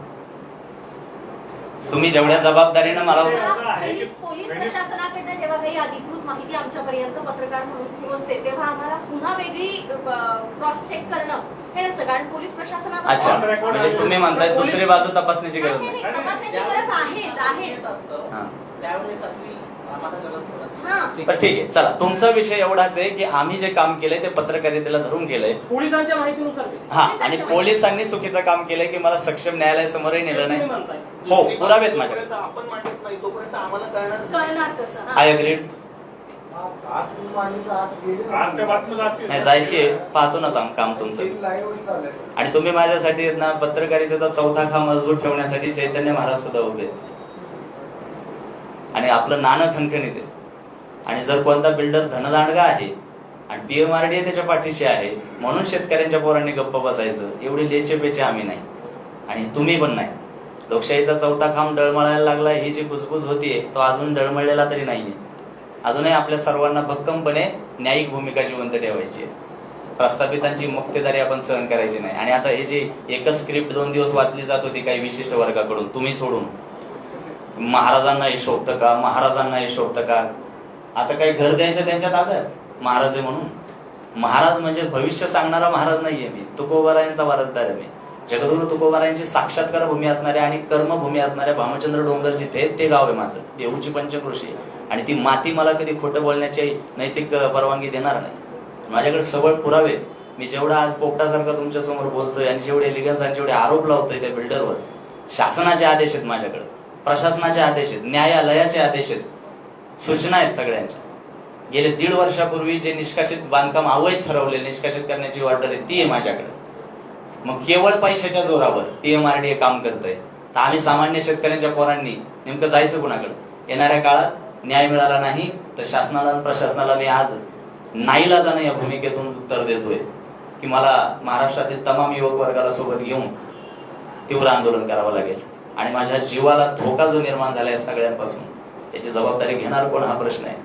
तुम्ही जेवढ्या जबाबदारीनं मला पोलीस प्रशासनाकडनं जेव्हा काही अधिकृत माहिती आमच्यापर्यंत पत्रकार म्हणून पोहोचते तेव्हा आम्हाला पुन्हा वेगळी क्रॉस चेक करणं हे नसतं, कारण पोलीस प्रशासनावर अच्छा, म्हणजे तुम्ही म्हणताय दुसरी बाजू तपासण्याची गरज नाही, नाही. नाही, तपासण्याची गरज आहेच. हा. त्यावेळेस अशी आम्हाला सगळं हा. बरं, ठीक आहे, चला. तुमचा विषय एवढाच आहे की आम्ही जे काम केलंय ते पत्रकारितेला धरून केलंय. पोलिसांच्या माहितीनुसार केलं. हा, आणि पोलिसांनी चुकीचं काम केलंय की मला सक्षम न्यायालयासमोरही नेलं तुम्ही नाही. म्हणताय. हो, पुरावेत माझ्याकडे. जोपर्यंत आपण मांडत नाही तोपर्यंत आम्हाला कळणारच कळणार कसं? हा. I agreed. आज तुम्ही मांडली आज गेली आज त्या बातम्या जातील. नाही, जायची आहे, पाहतो ना काम तुमचं. लाईव्ह चालायचं. आणि तुम्ही माझ्यासाठी आहेत ना, पत्रकारितेचा चौथा खांब मजबूत ठेवण्यासाठी चैतन्य महाराज सुद्धा उभे आहेत. आणि आपलं नाणं खणखणीत आहे. आणि जर कोणता बिल्डर धनदांडगा आहे आणि PMRDA त्याच्या पाठीशी आहे म्हणून शेतकऱ्यांच्या पोरांनी गप्प बसायचं, एवढे लेचे पेचे आम्ही नाही आणि तुम्ही पण नाही. लोकशाहीचा चौथा खांब डळमळायला लागला, ही जी कुजबुज होतीये तो अजून डळमळलेला तरी नाहीये. अजूनही आपल्या सर्वांना भक्कमपणे न्यायिक भूमिका जिवंत ठेवायची आहे. प्रस्थापितांची मुक्तेदारी आपण सहन करायची नाही. आणि आता हे जे एकच स्क्रिप्ट 2 दिवस वाचली जात होती काही विशिष्ट वर्गाकडून, तुम्ही सोडून, महाराजांना हे शोभतं का, महाराजांना हे शोभतं का, आता काही घर द्यायचं त्यांच्या ताब्यात, महाराज आहे म्हणून. महाराज म्हणजे भविष्य सांगणारा महाराज नाहीये मी, तुकोबारायांचा वारसदार आहे मी. जगद्गुरु तुकोबारायांची साक्षात्कार भूमी असणाऱ्या आणि कर्मभूमी असणाऱ्या भामचंद्र डोंगर जिथे ते गाव आहे माझं, देऊची पंचक्रोशी आहे. आणि ती माती मला कधी खोटं बोलण्याची नैतिक परवानगी देणार नाही. माझ्याकडे सबळ पुरावे. मी जेवढा आज पोपटासारखा तुमच्या समोर बोलतोय आणि जेवढे लिगन्स आणि जेवढे आरोप लावतोय त्या बिल्डरवर, शासनाचे आदेश आहेत माझ्याकडे, प्रशासनाचे आदेश आहेत, न्यायालयाचे आदेश आहेत, सूचना आहेत सगळ्यांच्या. गेले 1.5 वर्षापूर्वी जे निष्कासित बांधकाम अवैध ठरवले, निष्कासित करण्याची ऑर्डर आहे ती आहे माझ्याकडे. मग केवळ पैशाच्या जोरावर PMRDA काम करतंय, तर आम्ही सामान्य शेतकऱ्यांच्या पोरांनी नेमकं जायचं कुणाकडे? येणाऱ्या काळात न्याय मिळाला नाही तर शासनाला आणि प्रशासनाला मी आज नाईलाजाने या भूमिकेतून उत्तर देतोय की मला महाराष्ट्रातील तमाम युवक वर्गाला सोबत घेऊन तीव्र आंदोलन करावं लागेल. आणि माझ्या जीवाला धोका जो निर्माण झाला या सगळ्यांपासून याची जबाबदारी घेणार कोण हा प्रश्न आहे.